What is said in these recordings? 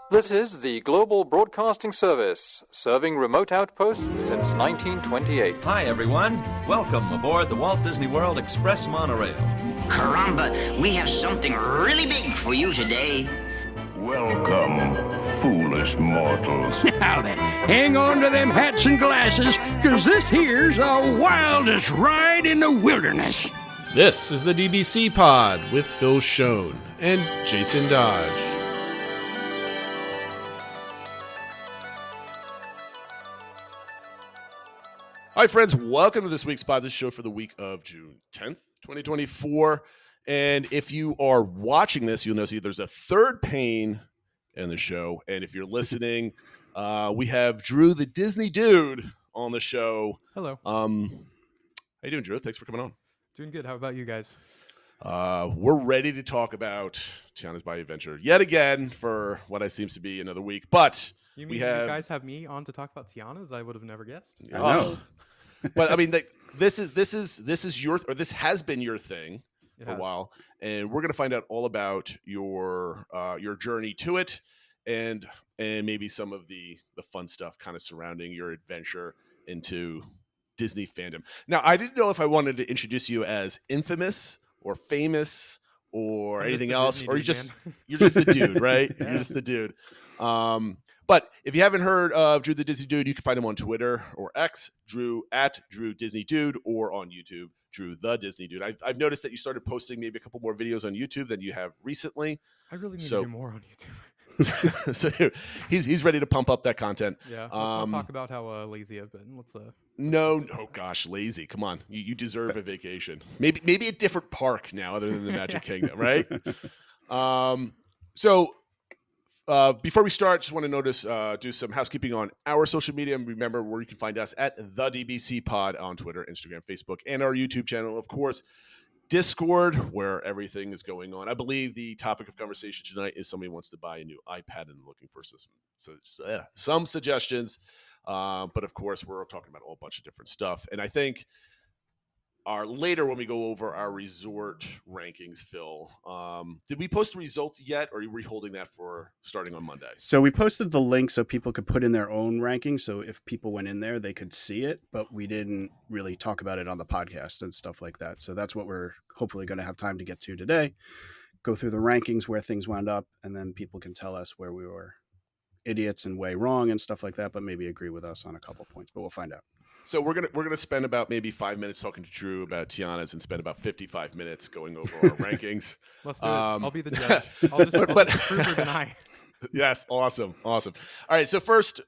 This is the Global Broadcasting Service, serving remote outposts since 1928. Hi, everyone. Welcome aboard the Walt Disney World Express Monorail. Caramba, we have something really big for you today. Welcome, foolish mortals. Now then, hang on to them hats and glasses, because this here's the wildest ride in the wilderness. This is the DBC Pod with Phil Schoen and Jason Dodge. Hi, friends. Welcome to this week's pod, this show for the week of June 10th, 2024. And if you are watching this, you'll notice there's a third pane in the show. And if you're listening, we have Drew, the Disney Dude, on the show. Hello. How you doing, Drew? Thanks for coming on. Doing good. How about you guys? We're ready to talk about Tiana's Bayou adventure yet again for what I seems to be another week. But you mean you guys have me on to talk about Tiana's? I would have never guessed. I know. But I mean, this has been your thing for a while, and we're going to find out all about your journey to it, and maybe some of the fun stuff kind of surrounding your adventure into Disney fandom. Now, I didn't know if I wanted to introduce you as infamous or famous or anything else, or you're just the dude, right? Yeah. You're just the dude. But if you haven't heard of Drew the Disney Dude, you can find him on Twitter or X, Drew Disney Dude, or on YouTube, Drew the Disney Dude. I've noticed that you started posting maybe a couple more videos on YouTube than you have recently. I really need to do more on YouTube. So he's ready to pump up that content. Yeah, let's not talk about how lazy I've been. No, gosh, lazy. Come on, you deserve a vacation. Maybe a different park now, other than the Magic Kingdom, right? Before we start, just want to do some housekeeping on our social media. And remember where you can find us at the DBC Pod on Twitter, Instagram, Facebook, and our YouTube channel. Of course, Discord, where everything is going on. I believe the topic of conversation tonight is somebody wants to buy a new iPad and looking for some suggestions. But of course, we're talking about a whole bunch of different stuff. And I think later when we go over our resort rankings, Phil, did we post the results yet, or are we holding that for starting on Monday? So we posted the link so people could put in their own rankings. So if people went in there, they could see it, but we didn't really talk about it on the podcast and stuff like that. So that's what we're hopefully going to have time to get to today. Go through the rankings, where things wound up, and then people can tell us where we were idiots and way wrong and stuff like that, but maybe agree with us on a couple points, but we'll find out. So we're gonna spend about maybe 5 minutes talking to Drew about Tiana's, and spend about 55 minutes going over our rankings. Let's do it. I'll be the judge. I'll just prove or deny. Yes, awesome. All right, so first,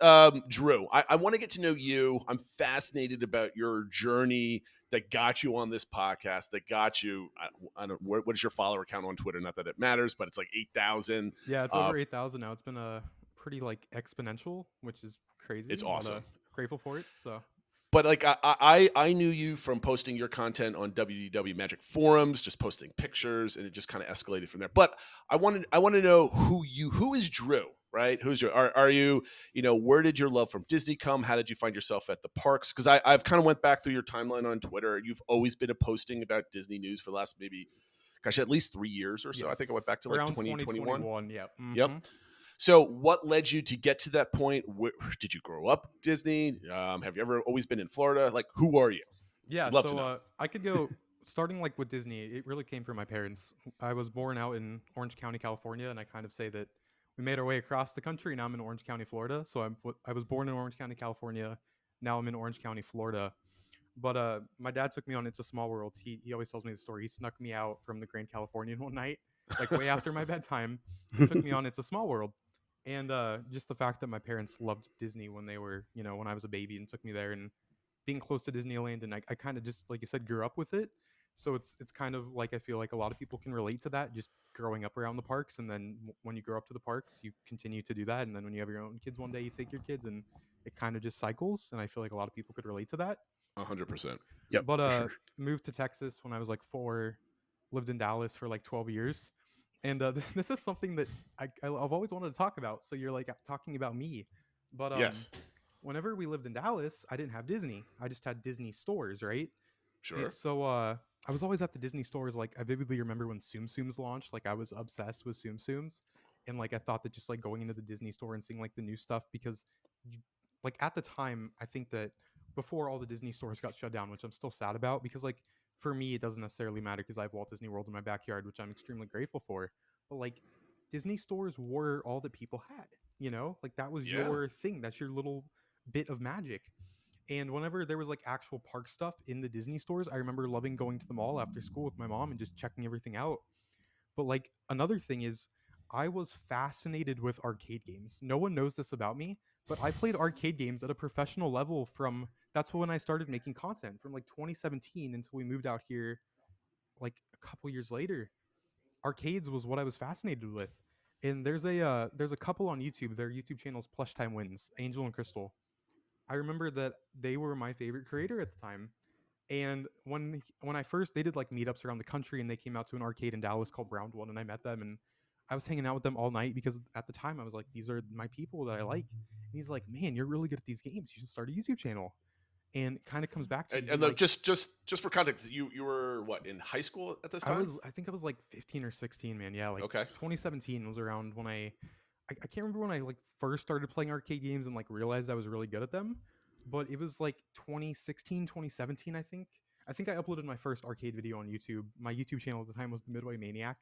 Drew, I want to get to know you. I'm fascinated about your journey that got you on this podcast. That got you. I don't. What is your follower count on Twitter? Not that it matters, but it's like 8,000. Yeah, it's over 8,000 now. It's been pretty exponential, which is crazy. It's awesome. Grateful for it. So. But I knew you from posting your content on WDW Magic forums, just posting pictures, and it just kind of escalated from there. But I want to know who is Drew, right? Who's Drew? Are you, where did your love from Disney come? How did you find yourself at the parks? Because I've kind of went back through your timeline on Twitter. You've always been posting about Disney news for the last at least 3 years or so. Yes. I think I went back to around 2021. Yep. Mm-hmm. Yep. So what led you to get to that point? Did you grow up Disney? Have you ever always been in Florida? Who are you? Yeah, I could go starting with Disney. It really came from my parents. I was born out in Orange County, California, and I kind of say that we made our way across the country. Now I'm in Orange County, Florida. So I was born in Orange County, California. Now I'm in Orange County, Florida. But my dad took me on It's a Small World. He always tells me the story. He snuck me out from the Grand Californian one night, way after my bedtime. He took me on It's a Small World. And just the fact that my parents loved Disney when they were, when I was a baby, and took me there, and being close to Disneyland, and I kind of just, like you said, grew up with it. So it's kind of I feel like a lot of people can relate to that, just growing up around the parks. And then when you grow up to the parks, you continue to do that. And then when you have your own kids one day, you take your kids, and it kind of just cycles. And I feel like a lot of people could relate to that. 100%. Yep. But moved to Texas when I was 4, lived in Dallas for 12 years. And this is something that I've always wanted to talk about. So you're talking about me. But yes. Whenever we lived in Dallas, I didn't have Disney. I just had Disney stores, right? Sure. So I was always at the Disney stores. I vividly remember when Tsum Tsums launched. I was obsessed with Tsum Tsums. And like I thought that just like going into the Disney store and seeing like the new stuff, because like at the time I think that before all the Disney stores got shut down, which I'm still sad about, because like for me it doesn't necessarily matter because I have Walt Disney World in my backyard, which I'm extremely grateful for. But like Disney stores were all that people had, like that was Yeah. your thing. That's your little bit of magic. And whenever there was like actual park stuff in the Disney stores, I remember loving going to the mall after school with my mom and just checking everything out. But like another thing is, I was fascinated with arcade games. No one knows this about me, but I played arcade games at a professional level from that's when I started making content from like 2017 until we moved out here like a couple years later. Arcades was what I was fascinated with. And there's a couple on YouTube. Their YouTube channels Plush Time Wins, Angel and Crystal. I remember that they were my favorite creator at the time. And when I first they did like meetups around the country, and they came out to an arcade in Dallas called Round One, and I met them, and I was hanging out with them all night because at the time I was like, these are my people that I like. And he's like, man, you're really good at these games. You should start a YouTube channel. And it kind of comes back to And like, just for context, you were what, in high school at this time? I think I was like 15 or 16, man. Yeah, like Okay. 2017 was around when I can't remember when I like first started playing arcade games and like realized I was really good at them, but it was like 2016, 2017, I think. I think I uploaded my first arcade video on YouTube. My YouTube channel at the time was the Midway Maniac,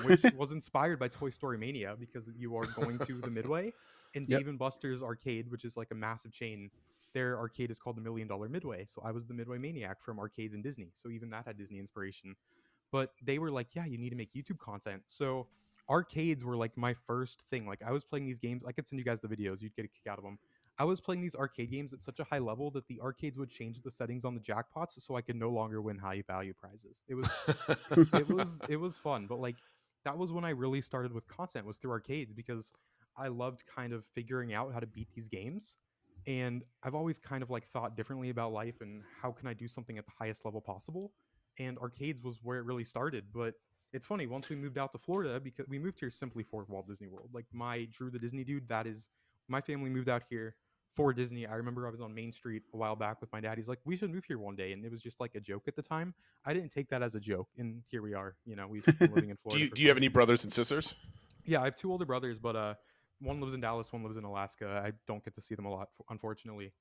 which was inspired by Toy Story Mania, because you are going to the Midway, and Yep. Dave and Buster's arcade, which is like a massive chain, their arcade is called the $1 Million Midway. So I was the Midway Maniac from arcades and Disney. So even that had Disney inspiration. But they were like, yeah, you need to make YouTube content. So arcades were like my first thing. Like I was playing these games. I could send you guys the videos. You'd get a kick out of them. I was playing these arcade games at such a high level that the arcades would change the settings on the jackpots so I could no longer win high value prizes. It was fun, but like that was when I really started with content, was through arcades, because I loved kind of figuring out how to beat these games. And I've always kind of like thought differently about life and how can I do something at the highest level possible. And arcades was where it really started. But it's funny, once we moved out to Florida, because we moved here simply for Walt Disney World. Like my Drew the Disney Dude, that is my family moved out here for Disney. I remember I was on Main Street a while back with my dad. He's like, we should move here one day. And it was just like a joke at the time. I didn't take that as a joke. And here we are. We've been living in Florida. Do you have any brothers and sisters? Yeah, I have two older brothers, but one lives in Dallas, one lives in Alaska. I don't get to see them a lot, unfortunately.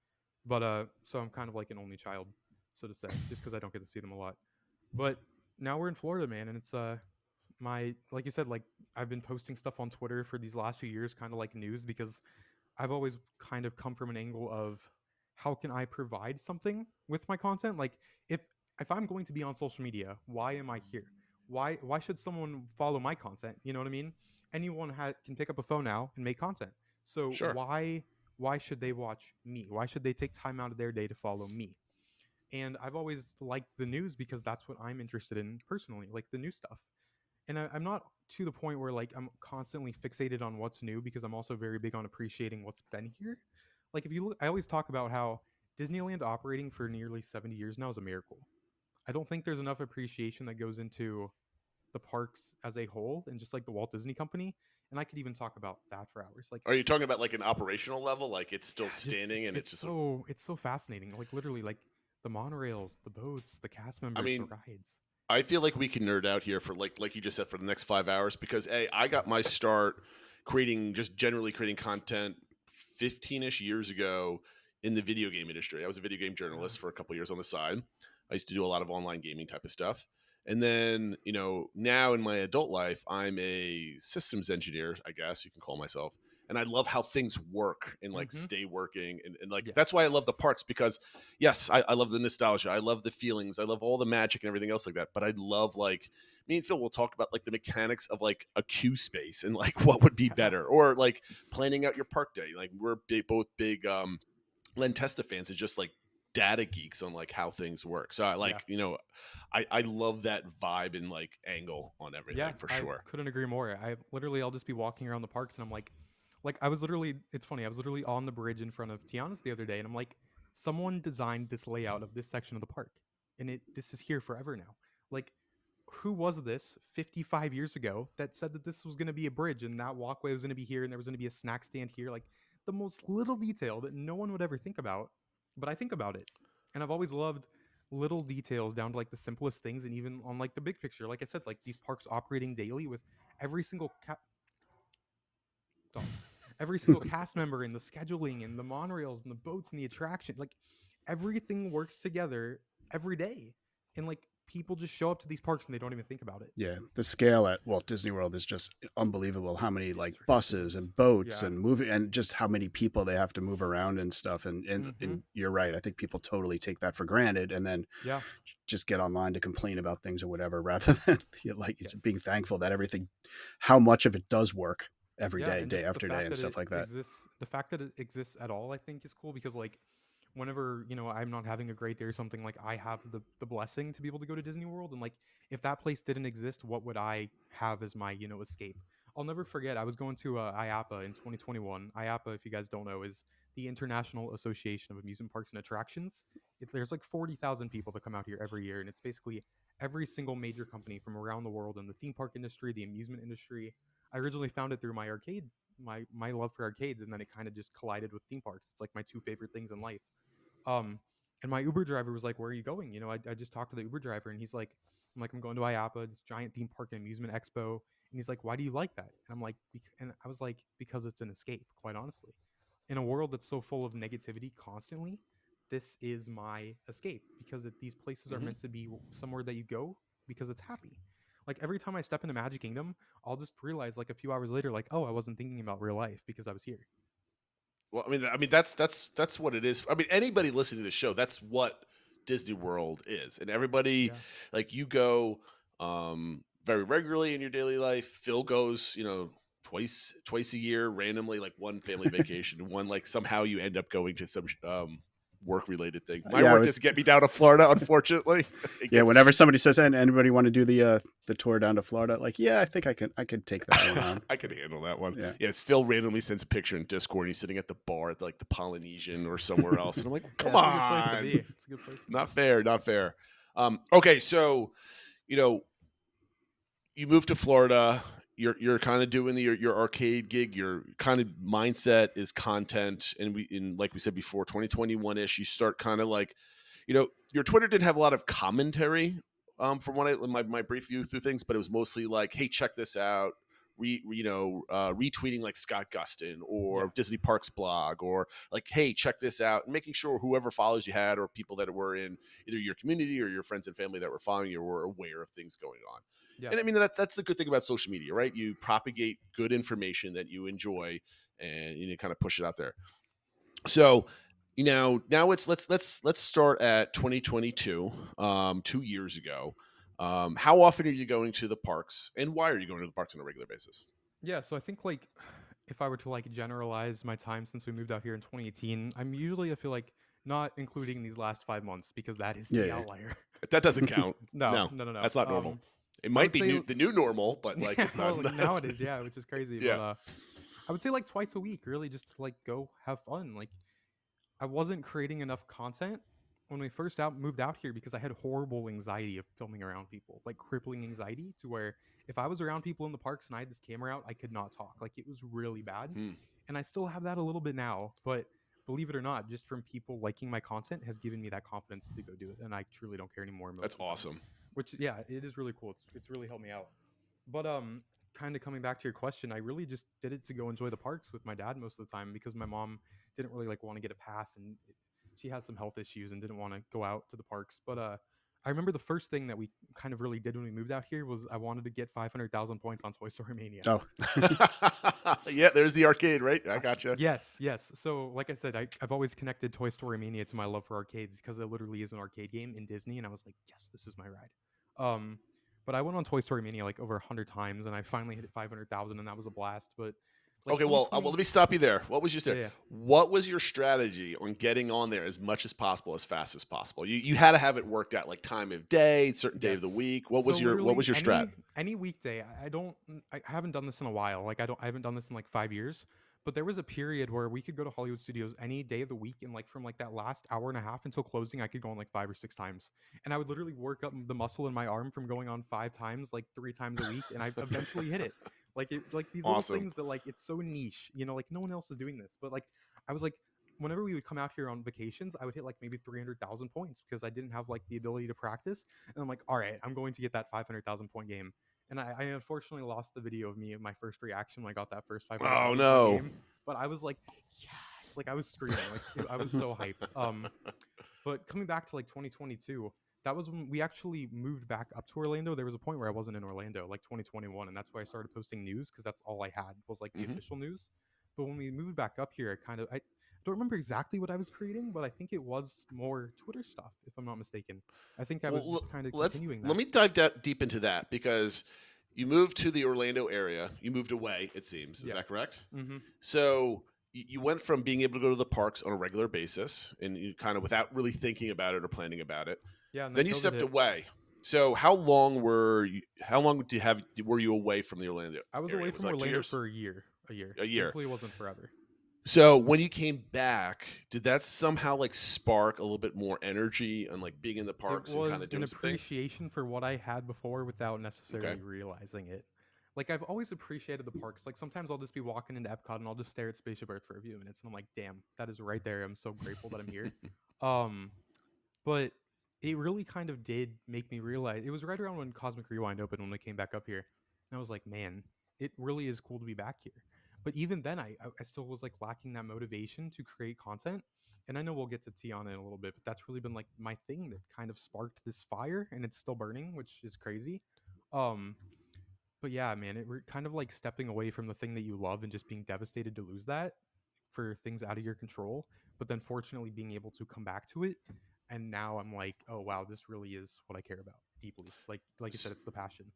But so I'm kind of like an only child, so to say, just because I don't get to see them a lot. But now we're in Florida, man, and it's like you said, like I've been posting stuff on Twitter for these last few years, kind of like news, because I've always kind of come from an angle of how can I provide something with my content? Like if I'm going to be on social media, why am I here? Why should someone follow my content? You know what I mean? Anyone can pick up a phone now and make content. So Sure. why should they watch me? Why should they take time out of their day to follow me? And I've always liked the news because that's what I'm interested in personally, like the new stuff. And I'm not to the point where like I'm constantly fixated on what's new, because I'm also very big on appreciating what's been here. Like if you look, I always talk about how Disneyland operating for nearly 70 years now is a miracle. I don't think there's enough appreciation that goes into the parks as a whole and just like the Walt Disney Company. And I could even talk about that for hours. Like, Are you talking about like an operational level, like it's still yeah, just- standing and it's just it's so fascinating. Like literally, like the monorails, the boats, the cast members, mean, the rides. I feel like we can nerd out here for like you just said, for the next 5 hours, because I got my start generally creating content 15-ish years ago in the video game industry. I was a video game journalist for a couple years on the side. I used to do a lot of online gaming type of stuff. And then, now in my adult life, I'm a systems engineer, I guess you can call myself. And I love how things work and like stay working. And like, Yes. that's why I love the parks, because yes, I love the nostalgia. I love the feelings. I love all the magic and everything else like that. But I love, like, me and Phil will talk about like the mechanics of like a queue space and like what would be better, or like planning out your park day. Like we're both big Len Testa fans, and just like data geeks on like how things work. So I like, I love that vibe and like angle on everything, for sure. I couldn't agree more. I'll just be walking around the parks and I'm like it's funny. I was literally on the bridge in front of Tiana's the other day, and I'm like, someone designed this layout of this section of the park, and this is here forever now. Like, who was this 55 years ago that said that this was going to be a bridge and that walkway was going to be here and there was going to be a snack stand here? Like the most little detail that no one would ever think about, but I think about it. And I've always loved little details down to like the simplest things, and even on like the big picture. Like I said, like these parks operating daily with every single off. Every single cast member and the scheduling and the monorails and the boats and the attraction, like everything works together every day. And like people just show up to these parks and they don't even think about it. Yeah, the scale at Walt Disney World is just unbelievable. How many like buses and boats and moving, and just how many people they have to move around and stuff. And you're right. I think people totally take that for granted, and then just get online to complain about things or whatever, rather than like being thankful that everything, how much of it does work every day, day after day, and stuff like that. The fact that it exists at all, I think, is cool because like whenever I'm not having a great day or something, like I have the blessing to be able to go to Disney World, and like if that place didn't exist, what would I have as my escape? I'll never forget, I was going to IAAPA in 2021. IAAPA, if you guys don't know, is the International Association of Amusement Parks and Attractions. There's like 40,000 people that come out here every year, and it's basically every single major company from around the world in the theme park industry, the amusement industry. I originally found it through my arcade, my love for arcades, and then it kind of just collided with theme parks. It's like my two favorite things in life. And my Uber driver was like, "Where are you going?" I just talked to the Uber driver, and he's like, I'm going to IAAPA, this giant theme park and amusement expo. And he's like, "Why do you like that?" And I'm like, and I was like, because it's an escape, quite honestly. In a world that's so full of negativity constantly, this is my escape, because these places are meant to be somewhere that you go because it's happy. Like every time I step into Magic Kingdom, I'll just realize like a few hours later, like, oh, I wasn't thinking about real life because I was here. Well, I mean that's what it is. I mean, anybody listening to the show, that's what Disney World is, and everybody like you go very regularly in your daily life. Phil goes, twice a year randomly, like one family vacation, one like somehow you end up going to some work related thing. My work doesn't get me down to Florida, unfortunately. Whenever somebody says, "Hey, anybody want to do the tour down to Florida?" Like, I think I could take that one on. I could handle that one. Yeah. Yes, Phil randomly sends a picture in Discord, and he's sitting at the bar at like the Polynesian or somewhere else, and I'm like, come on, it's a good place to be. Not fair. Okay, so you moved to Florida. You're kind of doing your arcade gig. Your kind of mindset is content, and like we said before, 2021-ish. You start kind of like, your Twitter didn't have a lot of commentary from what my brief view through things, but it was mostly like, hey, check this out. Retweeting like Scott Gustin or DisneyParks blog, or like, hey, check this out, and making sure whoever follows you had, or people that were in either your community or your friends and family that were following you, were aware of things going on. Yeah. And I mean, that's the good thing about social media, right? You propagate good information that you enjoy, and you kind of push it out there. So, now let's start at 2022, 2 years ago. How often are you going to the parks, and why are you going to the parks on a regular basis? Yeah, so I think like if I were to like generalize my time since we moved out here in 2018, I feel like not including these last 5 months, because that is the outlier. That doesn't count. No. That's not normal. It might be the new normal, but like it's not. Well, now it is, which is crazy. Yeah. But I would say like twice a week, really, just to like go have fun. Like I wasn't creating enough content when we first moved out here, because I had horrible anxiety of filming around people, like crippling anxiety, to where if I was around people in the parks and I had this camera out, I could not talk. Like it was really bad. And I still have that a little bit now, but believe it or not, just from people liking my content has given me that confidence to go do it. And I truly don't care anymore. That's awesome. Which, it is really cool. It's really helped me out. But kind of coming back to your question, I really just did it to go enjoy the parks with my dad most of the time, because my mom didn't really like want to get a pass, and she has some health issues and didn't want to go out to the parks. But I remember the first thing that we kind of really did when we moved out here was I wanted to get 500,000 points on Toy Story Mania. Oh, yeah, there's the arcade, right? I gotcha. Yes. So like I said, I've always connected Toy Story Mania to my love for arcades, because it literally is an arcade game in Disney, and I was like, yes, this is my ride. But I went on Toy Story Mania like over 100 times, and I finally hit 500,000, and that was a blast. But like, okay, well, let me stop you there. What was your strategy? What was your strategy on getting on there as much as possible, as fast as possible? You had to have it worked out, like time of day, certain day of the week. What was your strat? Any weekday. I haven't done this in a while. Like I haven't done this in like 5 years. But there was a period where we could go to Hollywood Studios any day of the week, and like from like that last hour and a half until closing, I could go on like 5 or 6 times. And I would literally work up the muscle in my arm from going on 5 times, like 3 times a week, and I eventually hit it. Like these little things that like, it's so niche, like no one else is doing this. But like I was like, whenever we would come out here on vacations, I would hit like maybe 300,000 points, because I didn't have like the ability to practice. And I'm like, all right, I'm going to get that 500,000 point game. and I unfortunately lost the video of me, my first reaction when I got that first $500 Oh in the no! game. But I was like, yes, like I was screaming, like I was so hyped. But coming back to like 2022, that was when we actually moved back up to Orlando. There was a point where I wasn't in Orlando, like 2021, and that's why I started posting news, because that's all I had was like the official news. But when we moved back up here, I don't remember exactly what I was creating, but I think it was more Twitter stuff, if I'm not mistaken. I think I was just kind of continuing that. Let me dive deep into that, because you moved to the Orlando area. You moved away, it seems. Is that correct? Mm-hmm. So you went from being able to go to the parks on a regular basis, and you kind of without really thinking about it or planning about it. Yeah. And then you stepped away. So how long were you away from the Orlando? I was area? away from Orlando for a year. A year. Hopefully it wasn't forever. So when you came back, did that somehow like spark a little bit more energy and like being in the parks and kind of doing an appreciation for what I had before without necessarily realizing it. Like, I've always appreciated the parks. Like, sometimes I'll just be walking into Epcot and I'll just stare at Spaceship Earth for a few minutes, and I'm like, damn, that is right there. I'm so grateful that I'm here. But it really kind of did make me realize, it was right around when Cosmic Rewind opened, when we came back up here, and I was like, man, it really is cool to be back here. But even then, I still was like lacking that motivation to create content. And I know we'll get to Tiana in a little bit, but that's really been like my thing that kind of sparked this fire, and it's still burning, which is crazy. But yeah, man, it kind of like stepping away from the thing that you love and just being devastated to lose that for things out of your control. But then fortunately being able to come back to it. And now I'm like, oh, wow, this really is what I care about deeply. Like you said, it's the passion.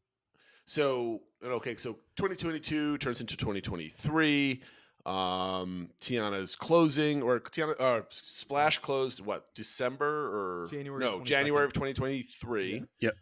So 2022 turns into 2023. Tiana's closing, or Splash closed what, December or January? No, 22nd. January of 2023. Yep.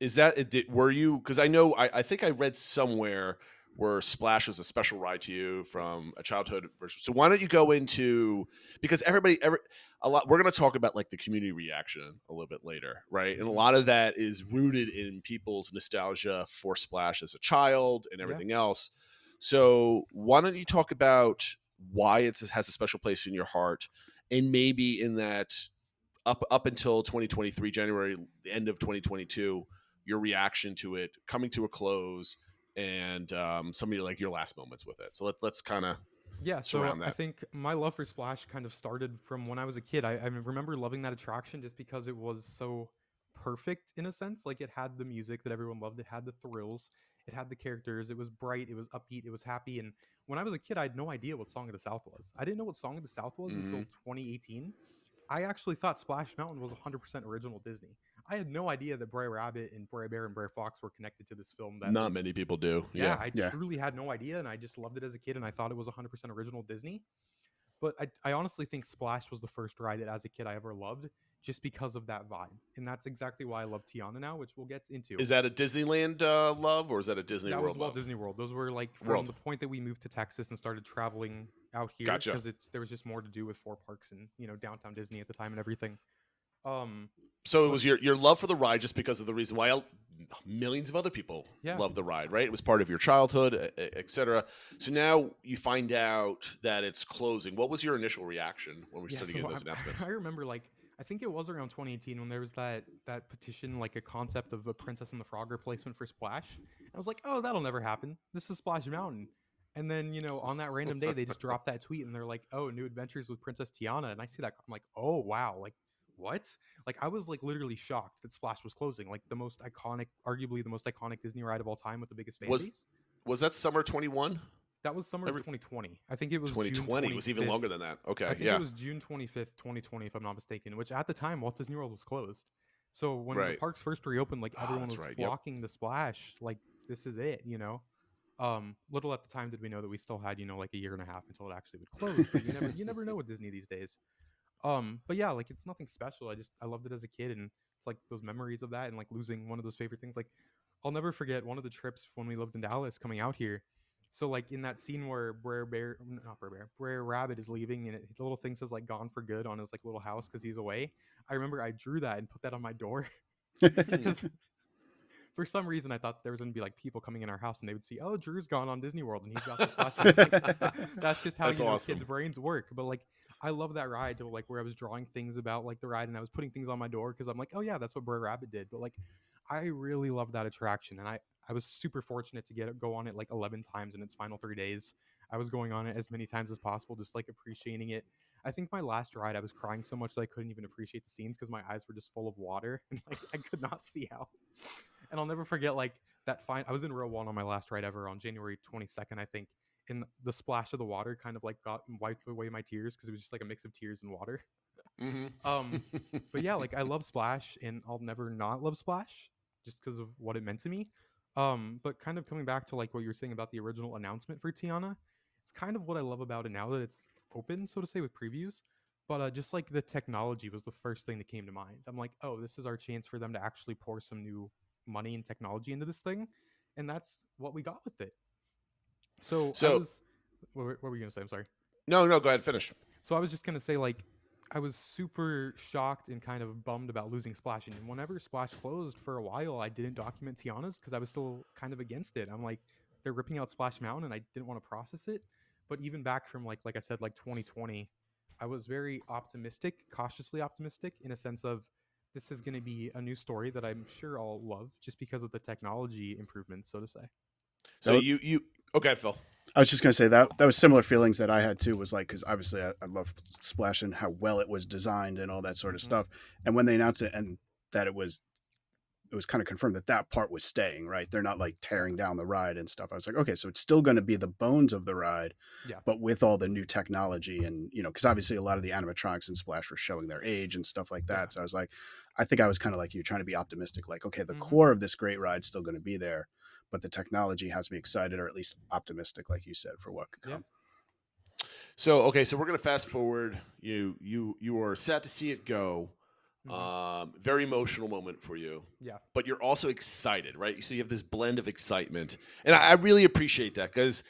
Is that were you? Because I know I think I read somewhere where Splash was a special ride to you from a childhood version. So why don't you go into, because we're going to talk about like the community reaction a little bit later, right? And a lot of that is rooted in people's nostalgia for Splash as a child and everything else. So why don't you talk about why it has a special place in your heart, and maybe in that up until 2023 January, the end of 2022, your reaction to it coming to a close, and some of your last moments with it. So let's kind of surround that. I think my love for Splash kind of started from when I was a kid. I remember loving that attraction just because it was so perfect in a sense. Like, it had the music that everyone loved, it had the thrills, it had the characters, it was bright, it was upbeat, it was happy. And when I was a kid, I had no idea what Song of the South was. I didn't know what Song of the South was until 2018. I actually thought Splash Mountain was 100% original Disney. I had no idea that Brer Rabbit and Brer Bear and Brer Fox were connected to this film. Not many people do. I truly had no idea, and I just loved it as a kid, and I thought it was 100% original Disney. But I honestly think Splash was the first ride that as a kid I ever loved, just because of that vibe. And that's exactly why I love Tiana now, which we'll get into. Is that a Disneyland love, or is that a Disney World love? That was WaltDisneyWorld. Those were like from the point that we moved to Texas and started traveling out here, because there was just more to do with 4 parks and downtown Disney at the time and everything. So it was your love for the ride, just because of the reason why millions of other people love the ride, right? It was part of your childhood, etc. So now you find out that it's closing. What was your initial reaction when we started getting those announcements? I remember, I think it was around 2018 when there was that petition, like a concept of a Princess and the Frog replacement for Splash. And I was like, oh, that'll never happen. This is Splash Mountain. And then, on that random day, they just dropped that tweet and they're like, oh, new adventures with Princess Tiana. And I see that. I'm like, oh, wow. Like, what? Like, I was like literally shocked that Splash was closing. Like, arguably the most iconic Disney ride of all time with the biggest fan base. Was that summer 21? That was summer of 2020. I think it was 2020. It was even longer than that. Okay, I think it was June 25th, 2020, if I'm not mistaken, which at the time, Walt Disney World was closed. So when the parks first reopened, like, everyone was flocking to Splash. Like, this is it, Little at the time did we know that we still had, like a year and a half until it actually would close. But you never know with Disney these days. But yeah, like, it's nothing special. I loved it as a kid, and it's like those memories of that, and like losing one of those favorite things. Like, I'll never forget one of the trips when we lived in Dallas coming out here. So like in that scene where Brer Rabbit is leaving, and the little thing says like "gone for good" on his like little house because he's away. I remember I drew that and put that on my door because for some reason I thought there was gonna be like people coming in our house and they would see, oh, Drew's gone on Disney World and he's got this Splash. That's just how kids' brains work. But like, I love that ride to like where I was drawing things about like the ride and I was putting things on my door because I'm like, oh yeah, that's what Brer Rabbit did. But like, I really love that attraction, and I was super fortunate to go on it like 11 times in its final 3 days. I was going on it as many times as possible, just like appreciating it. I think my last ride, I was crying so much that I couldn't even appreciate the scenes because my eyes were just full of water and like I could not see out. And I'll never forget like that fine. I was in row one on my last ride ever on January 22nd, I think. And the splash of the water kind of like got wiped away my tears because it was just like a mix of tears and water. But yeah, like I love Splash and I'll never not love Splash just because of what it meant to me. But kind of coming back to like what you were saying about the original announcement for Tiana, it's kind of what I love about it now that it's open, so to say, with previews. But just like the technology was the first thing that came to mind. I'm like, oh, this is our chance for them to actually pour some new money and technology into this thing, and that's what we got with it. So what were you gonna say? I'm sorry. No, go ahead, finish. So I was just gonna say, like, I was super shocked and kind of bummed about losing Splash. And whenever Splash closed for a while, I didn't document Tiana's because I was still kind of against it. I'm like, they're ripping out Splash Mountain, and I didn't want to process it. But even back from like I said, like 2020, I was very optimistic, cautiously optimistic, in a sense of this is going to be a new story that I'm sure I'll love just because of the technology improvements, so to say. So you okay, Phil? I was just going to say that was similar feelings that I had too, was like, because obviously I love Splash and how well it was designed and all that sort of stuff. And when they announced it and that it was kind of confirmed that part was staying, right? They're not like tearing down the ride and stuff. I was like, okay, so it's still going to be the bones of the ride, but with all the new technology and, because obviously a lot of the animatronics in Splash were showing their age and stuff like that. So I was like, I think I was kind of like you, trying to be optimistic, like, okay, the core of this great ride is still going to be there, but the technology has me excited, or at least optimistic, like you said, for what could come. So, okay, so we're going to fast forward. You are sad to see it go. Very emotional moment for you. Yeah. But you're also excited, right? So you have this blend of excitement. And I really appreciate that because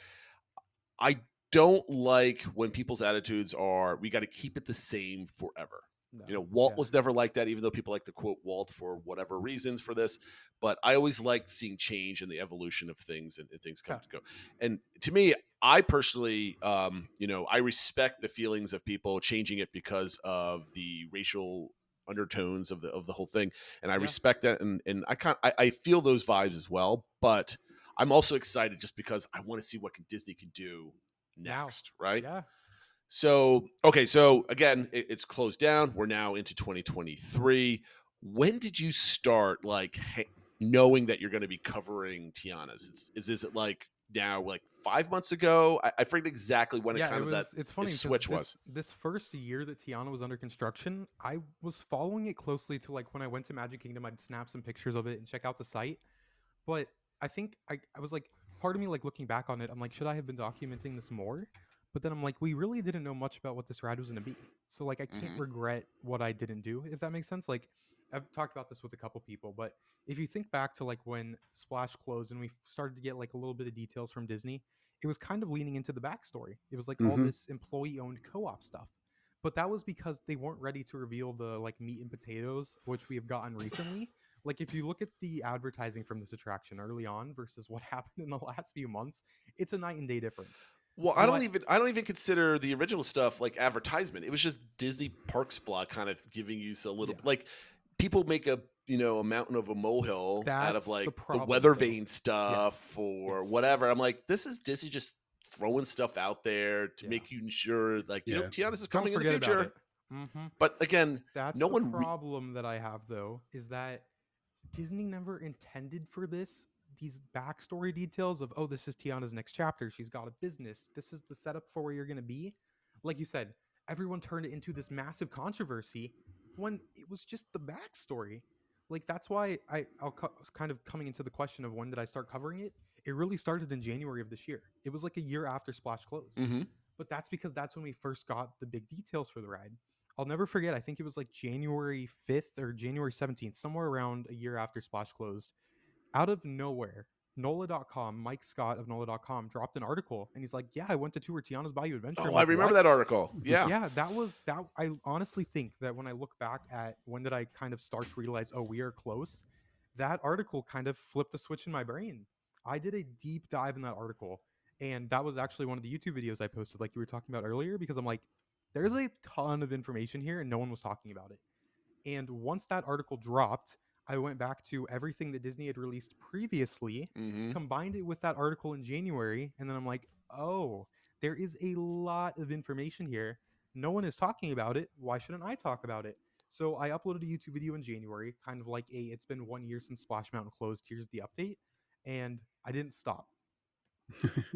I don't like when people's attitudes are, we got to keep it the same forever. No. Walt was never like that, even though people like to quote Walt for whatever reasons for this. But I always liked seeing change and the evolution of things and things come to go. And to me, I personally, I respect the feelings of people changing it because of the racial undertones of the whole thing, and I respect that, and I feel those vibes as well. But I'm also excited just because I want to see what Disney can do next, right? Yeah. So, okay, so again, it's closed down. We're now into 2023. When did you start knowing that you're going to be covering Tiana's? Is it like now, like 5 months ago? I forget exactly when it's funny, switch was. This first year that Tiana was under construction, I was following it closely to like when I went to Magic Kingdom, I'd snap some pictures of it and check out the site. But I think I was like, part of me, like looking back on it, I'm like, should I have been documenting this more? But then I'm like, we really didn't know much about what this ride was going to be. So like, I can't regret what I didn't do, if that makes sense. Like, I've talked about this with a couple people, but if you think back to like when Splash closed and we started to get like a little bit of details from Disney, it was kind of leaning into the backstory. It was like all this employee-owned co-op stuff. But that was because they weren't ready to reveal the like meat and potatoes, which we have gotten recently. Like if you look at the advertising from this attraction early on versus what happened in the last few months, it's a night and day difference. Well, I don't even consider the original stuff like advertisement. It was just DisneyParks blog kind of giving you a little like people make a mountain of a molehill out of like the weather vane stuff or whatever. I'm like, this is Disney just throwing stuff out there to make you sure like Tiana's is coming in the future. But again, that's the problem that I have though is that Disney never intended for these backstory details of, oh, this is Tiana's next chapter. She's got a business. This is the setup for where you're going to be. Like you said, everyone turned it into this massive controversy when it was just the backstory. Like, that's why I'll kind of coming into the question of when did I start covering it? It really started in January of this year. It was like a year after Splash closed. But that's because that's when we first got the big details for the ride. I'll never forget, I think it was like January 5th or January 17th, somewhere around a year after Splash closed. Out of nowhere, NOLA.com, Mike Scott of NOLA.com dropped an article and he's like, yeah, I went to tour Tiana's Bayou Adventure. Oh, I remember that article. Yeah. Yeah, that. I honestly think that when I look back at when did I kind of start to realize, oh, we are close, that article kind of flipped the switch in my brain. I did a deep dive in that article, and that was actually one of the YouTube videos I posted, like you were talking about earlier, because I'm like, there's a ton of information here and no one was talking about it. And once that article dropped, I went back to everything that Disney had released previously, Mm-hmm. combined it with that article in January, and then I'm like, oh, there is a lot of information here. No one is talking about it. Why shouldn't I talk about it? So I uploaded a YouTube video in January, kind of like it's been 1 year since Splash Mountain closed. Here's the update. And I didn't stop.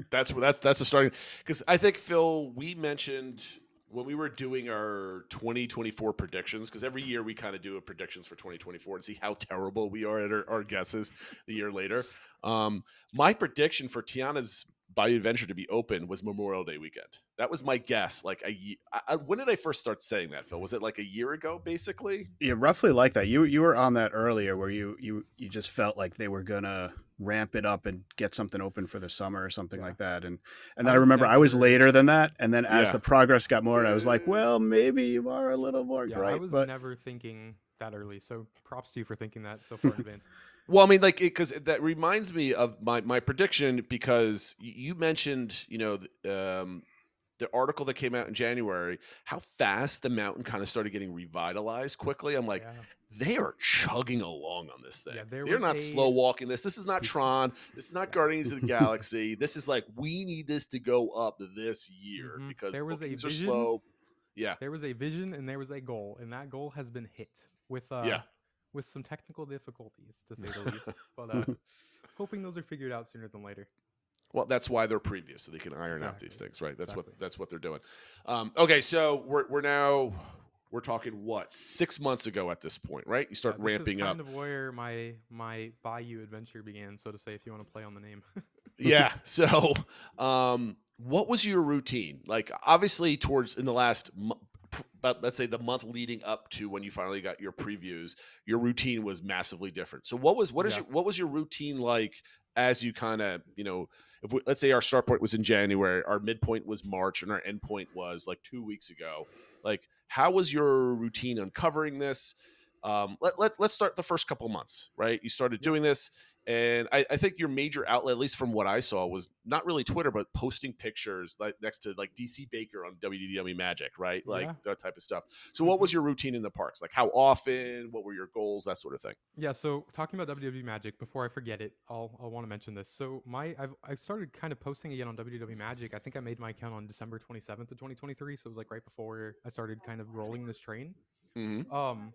That's a starting, because I think, Phil, we mentioned when we were doing our 2024 predictions, because every year we kind of do a predictions for 2024 and see how terrible we are at our guesses the year later. My prediction for Tiana's Bayou Adventure to be open was Memorial Day weekend. That was my guess. Like when did I first start saying that, Phil? Was it like a year ago, basically? Yeah, roughly like that. You were on that earlier, where you just felt like they were gonna ramp it up and get something open for the summer or something like that. And then I remember I was later than that. And then as the progress got more, I was like, well, maybe you are a little more right. I was but never thinking that early. So props to you for thinking that so far in advance. Well, I mean, like, because that reminds me of my prediction, because you mentioned, the article that came out in January, how fast the mountain kind of started getting revitalized quickly. I'm like, they are chugging along on this thing. Yeah, They're not slow walking this. This is not Tron. This is not Guardians of the Galaxy. This is like, we need this to go up this year because there was bookings a are vision. slow. Yeah. There was a vision and there was a goal, and that goal has been hit with with some technical difficulties, to say the least. But hoping those are figured out sooner than later. Well, that's why they're previews, so they can iron out these things, right? That's what they're doing. Okay, so we're talking 6 months ago at this point, right? You start ramping up. This is kind of where my Bayou adventure began, so to say, if you want to play on the name. Yeah. So, what was your routine? Like, obviously, in the last, let's say the month leading up to when you finally got your previews, your routine was massively different. So, what was your routine like as you kind of, let's say our start point was in January, our midpoint was March, and our end point was like 2 weeks ago. Like, how was your routine uncovering this? Let's start the first couple of months, right? You started doing this, and I think your major outlet, at least from what I saw, was not really Twitter, but posting pictures like next to like DC Baker on WDW Magic, right? Like that type of stuff. So what was your routine in the parks? Like, how often? What were your goals? That sort of thing. Yeah. So talking about WDW Magic, before I forget it, I'll want to mention this. So I've started kind of posting again on WDW Magic. I think I made my account on December 27th of 2023. So it was like right before I started kind of rolling this train. Mm-hmm.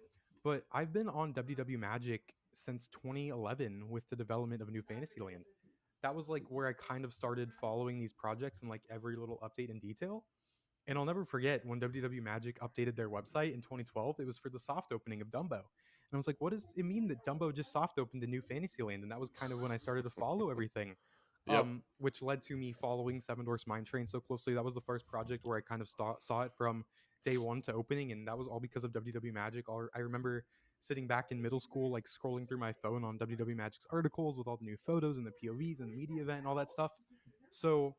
But I've been on WDW Magic since 2011 with the development of New Fantasyland. That was like where I kind of started following these projects and like every little update in detail. And I'll never forget when WDW Magic updated their website in 2012, it was for the soft opening of Dumbo. And I was like, what does it mean that Dumbo just soft opened in New Fantasyland? And that was kind of when I started to follow everything. Which led to me following Seven Dwarfs Mine Train so closely. That was the first project where I kind of saw it from day one to opening, and that was all because of WW Magic. I remember sitting back in middle school, like scrolling through my phone on WW Magic's articles with all the new photos and the POVs and the media event and all that stuff. So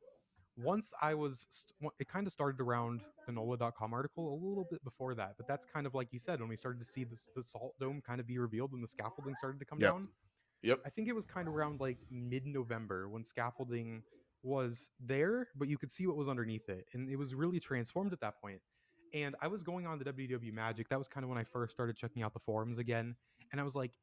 once it kind of started around the NOLA.com article a little bit before that, but that's kind of like you said, when we started to see the Salt Dome kind of be revealed and the scaffolding started to come down. Yep. I think it was kind of around like mid-November when scaffolding was there, but you could see what was underneath it. And it was really transformed at that point. And I was going on to WW Magic. That was kind of when I first started checking out the forums again. And I was like,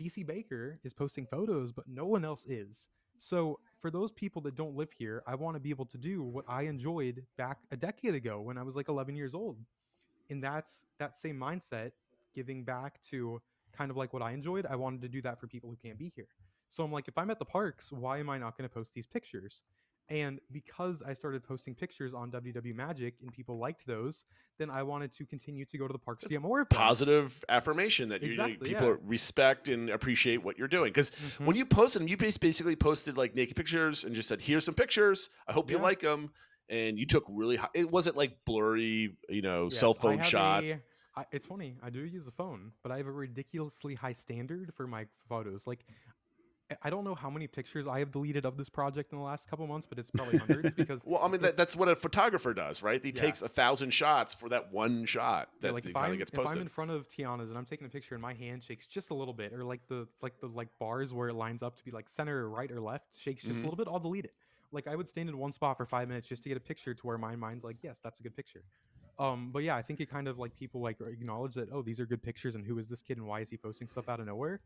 DC Baker is posting photos, but no one else is. So for those people that don't live here, I want to be able to do what I enjoyed back a decade ago when I was like 11 years old. And that's that same mindset, giving back to kind of like what I enjoyed. I wanted to do that for people who can't be here. So I'm like, if I'm at the parks, why am I not going to post these pictures? And because I started posting pictures on WW Magic and people liked those, then I wanted to continue to go to the parks to get more of them. Positive affirmation that people respect and appreciate what you're doing. Because when you posted them, you basically posted like naked pictures and just said, here's some pictures. I hope you like them. And you took really high. It wasn't like blurry, cell phone shots. It's funny. I do use a phone, but I have a ridiculously high standard for my photos. Like, I don't know how many pictures I have deleted of this project in the last couple months, but it's probably hundreds because. Well, I mean, that's what a photographer does, right? He takes 1,000 shots for that one shot that kind of gets posted. If I'm in front of Tiana's and I'm taking a picture and my hand shakes just a little bit, or like the bars where it lines up to be like center or right or left shakes just a little bit, I'll delete it. Like, I would stand in one spot for 5 minutes just to get a picture to where my mind's like, yes, that's a good picture. But yeah, I think it kind of like people like acknowledge that, oh, these are good pictures and who is this kid and why is he posting stuff out of nowhere?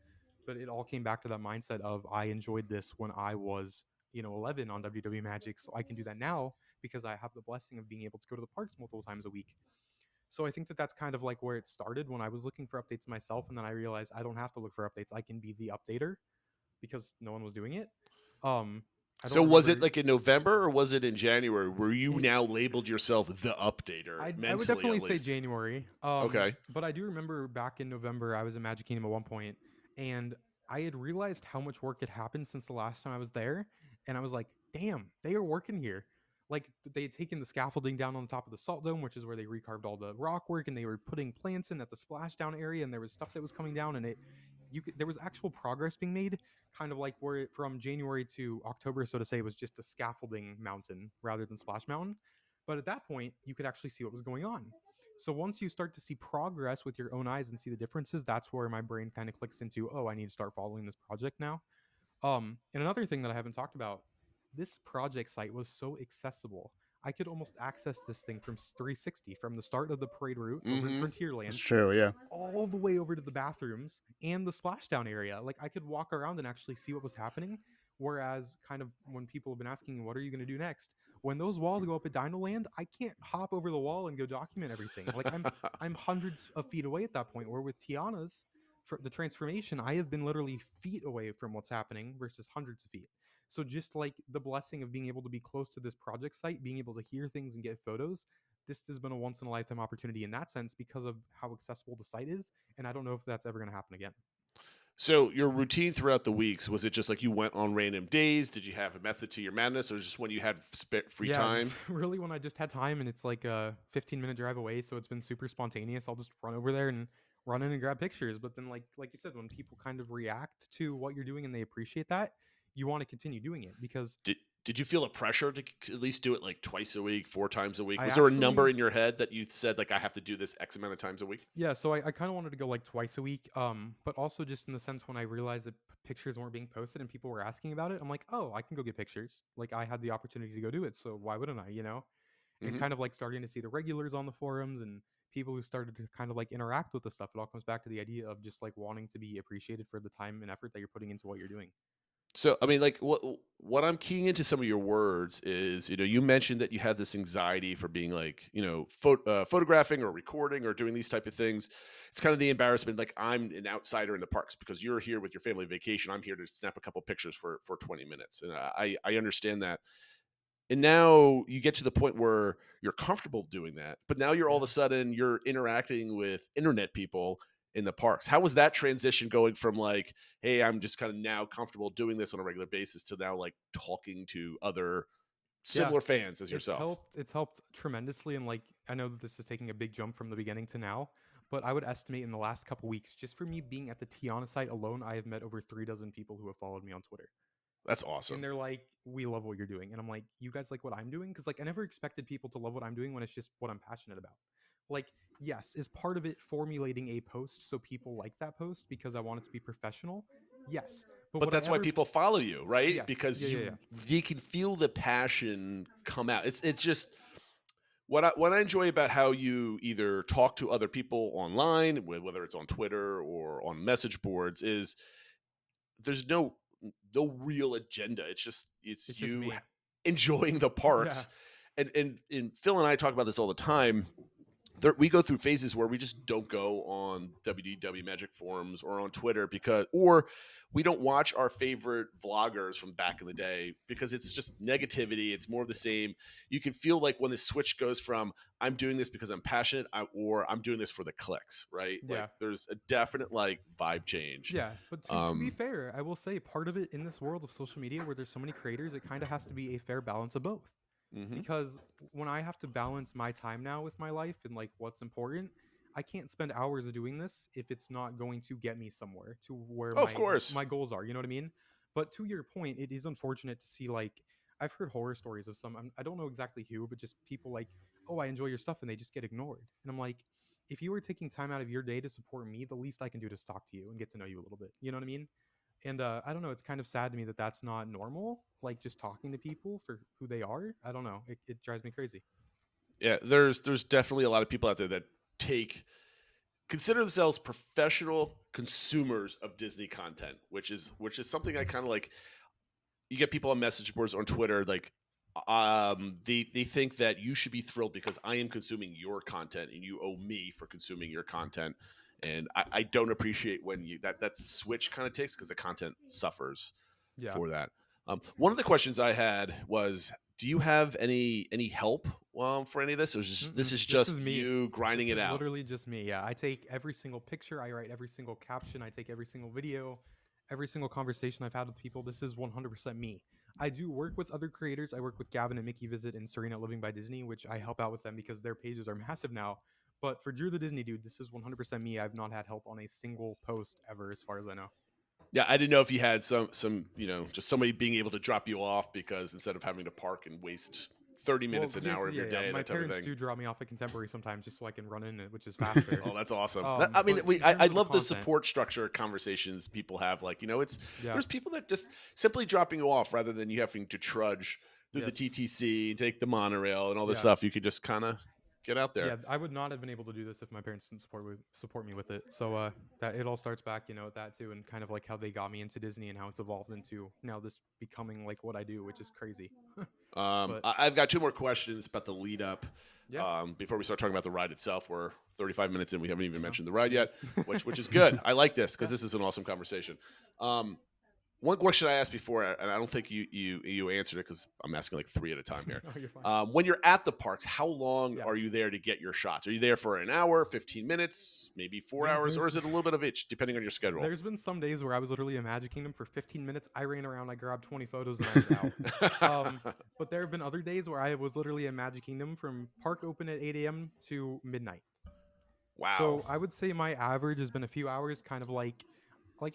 but it all came back to that mindset of I enjoyed this when I was 11 on WW Magic, so I can do that now because I have the blessing of being able to go to the parks multiple times a week. So I think that that's kind of like where it started when I was looking for updates myself, and then I realized I don't have to look for updates. I can be the updater because no one was doing it. I don't So was it remember. like in November or was it in January? Were you It- now labeled yourself the updater? I would Mentally, definitely at say least? January. Okay. But I do remember back in November, I was in Magic Kingdom at one point, and I had realized how much work had happened since the last time I was there, and I was like, "Damn, they are working here." Like they had taken the scaffolding down on the top of the Salt Dome, which is where they recarved all the rock work, and they were putting plants in at the splashdown area, and there was stuff that was coming down, and there was actual progress being made, kind of like where from January to October, so to say, was just a scaffolding mountain rather than Splash Mountain. But at that point, you could actually see what was going on. So once you start to see progress with your own eyes and see the differences, that's where my brain kind of clicks into, oh, I need to start following this project now. And another thing that I haven't talked about, this project site was so accessible. I could almost access this thing from 360, from the start of the parade route over in It's Frontierland true, yeah. all the way over to the bathrooms and the splashdown area. Like I could walk around and actually see what was happening. Whereas, kind of when people have been asking, "What are you going to do next?" When those walls go up at Dino Land, I can't hop over the wall and go document everything. Like I'm hundreds of feet away at that point. Where with Tiana's, for the transformation, I have been literally feet away from what's happening versus hundreds of feet. So just like the blessing of being able to be close to this project site, being able to hear things and get photos, this has been a once in a lifetime opportunity in that sense because of how accessible the site is. And I don't know if that's ever going to happen again. So your routine throughout the weeks, was it just like you went on random days? Did you have a method to your madness, or just when you had free time? Really when I just had time, and it's like a 15-minute drive away, so it's been super spontaneous. I'll just run over there and run in and grab pictures. But then like you said, when people kind of react to what you're doing and they appreciate that, you want to continue doing it because Did you feel a pressure to at least do it like twice a week, 4 times a week? I Was there a number actually in your head that you said like I have to do this X amount of times a week? Yeah, so I kind of wanted to go like twice a week, but also just in the sense when I realized that pictures weren't being posted and people were asking about it, I'm like, oh, I can go get pictures. Like I had the opportunity to go do it, so why wouldn't I? And Mhm. kind of like starting to see the regulars on the forums and people who started to kind of like interact with the stuff. It all comes back to the idea of just like wanting to be appreciated for the time and effort that you're putting into what you're doing. So, I mean, like, what I'm keying into some of your words is, you mentioned that you had this anxiety for being like, photographing or recording or doing these type of things. It's kind of the embarrassment. Like, I'm an outsider in the parks because you're here with your family vacation. I'm here to snap a couple pictures for 20 minutes, and I understand that. And now you get to the point where you're comfortable doing that, but now you're all of a Yeah. sudden you're interacting with internet people in the parks. How was that transition going from like, hey, I'm just kind of now comfortable doing this on a regular basis to now like talking to other Yeah. similar fans as It's yourself? helped tremendously, and like I know that this is taking a big jump from the beginning to now, but I would estimate in the last couple weeks, just for me being at the Tiana site alone, I have met over 3 dozen people who have followed me on Twitter. That's And awesome. they're like, "We love what you're doing," and I'm like, "You guys like what I'm doing?" Because like I never expected people to love what I'm doing when it's just what I'm passionate about. Like, yes, is part of it formulating a post so people like that post because I want it to be professional? Yes, but But would I that's why ever? people follow you, right? Yes, Because yeah, yeah, yeah. you can feel the passion come out. It's just what I enjoy about how you either talk to other people online, whether it's on Twitter or on message boards, is there's no real agenda. It's It's just you me. enjoying the Yeah, parks, and Phil and I talk about this all the time. We go through phases where we just don't go on WDW Magic forums or on Twitter or we don't watch our favorite vloggers from back in the day because it's just negativity. It's more of the same. You can feel like when the switch goes from I'm doing this because I'm passionate or I'm doing this for the clicks, right? Like yeah. there's a definite like vibe change. Yeah, but to be Um, fair, I will say part of it in this world of social media where there's so many creators, it kind of has to be a fair balance of both. mhm. Because when I have to balance my time now with my life and like what's important, I can't spend hours of doing this if it's not going to get me somewhere to where Oh, of course. my goals are. You know what I mean? But to your point, it is unfortunate to see like I've heard horror stories of some. I don't know exactly who, but just people like, oh, I enjoy your stuff, and they just get ignored. And I'm like, if you were taking time out of your day to support me, the least I can do is talk to you and get to know you a little bit. You know what I mean? And I don't know. It's kind of sad to me that that's not normal. Like just talking to people for who they are. I don't know. It drives me crazy. Yeah, there's definitely a lot of people out there that take consider themselves professional consumers of Disney content, which is something I kind of like. You get people on message boards on Twitter like they think that you should be thrilled because I am consuming your content and you owe me for consuming your content. And I don't appreciate when you that switch kind of takes because the content suffers for that. One of the questions I had was, do you have any help for any of this? Or this is just me. you grinding This it is out? literally just me. Yeah, I take every single picture, I write every single caption, I take every single video, every single conversation I've had with people. This is 100% me. I do work with other creators. I work with Gavin and Mickey Visit and Serena Living by Disney, which I help out with them because their pages are massive now. But for Drew the Disney Dude, this is 100% me. I've not had help on a single post ever, as far as I know. Yeah, I didn't know if you had some just somebody being able to drop you off because instead of having to park and waste 30 minutes an hour of your day, my that type of parents thing. do drop me off at Contemporary sometimes just so I can run in it, which is faster. Oh, that's awesome. But in I terms of love the content- support structure conversations people have. Like, it's Yeah. there's people that just simply dropping you off rather than you having to trudge through the Yes. TTC, take the monorail, and all this Yeah. stuff. You could just kind of get out there. Yeah, I would not have been able to do this if my parents didn't support me with it. So that it all starts back, at that too, and kind of like how they got me into Disney and how it's evolved into now this becoming like what I do, which is crazy. But- I've got two more questions about the lead up. Yeah. Before we start talking about the ride itself, we're 35 minutes in. We haven't even mentioned the ride yet, which is good. I like this because this is an awesome conversation. One question I asked before, and I don't think you answered it because I'm asking like three at a time here. No, you're fine. When you're at the parks, how long are you there to get your shots? Are you there for an hour, 15 minutes, maybe 4 hours, or is it a little bit of each, depending on your schedule? There's been some days where I was literally in Magic Kingdom for 15 minutes. I ran around, I grabbed 20 photos, and I was out. But there have been other days where I was literally in Magic Kingdom from park open at 8 a.m. to midnight. Wow. So I would say my average has been a few hours, kind of like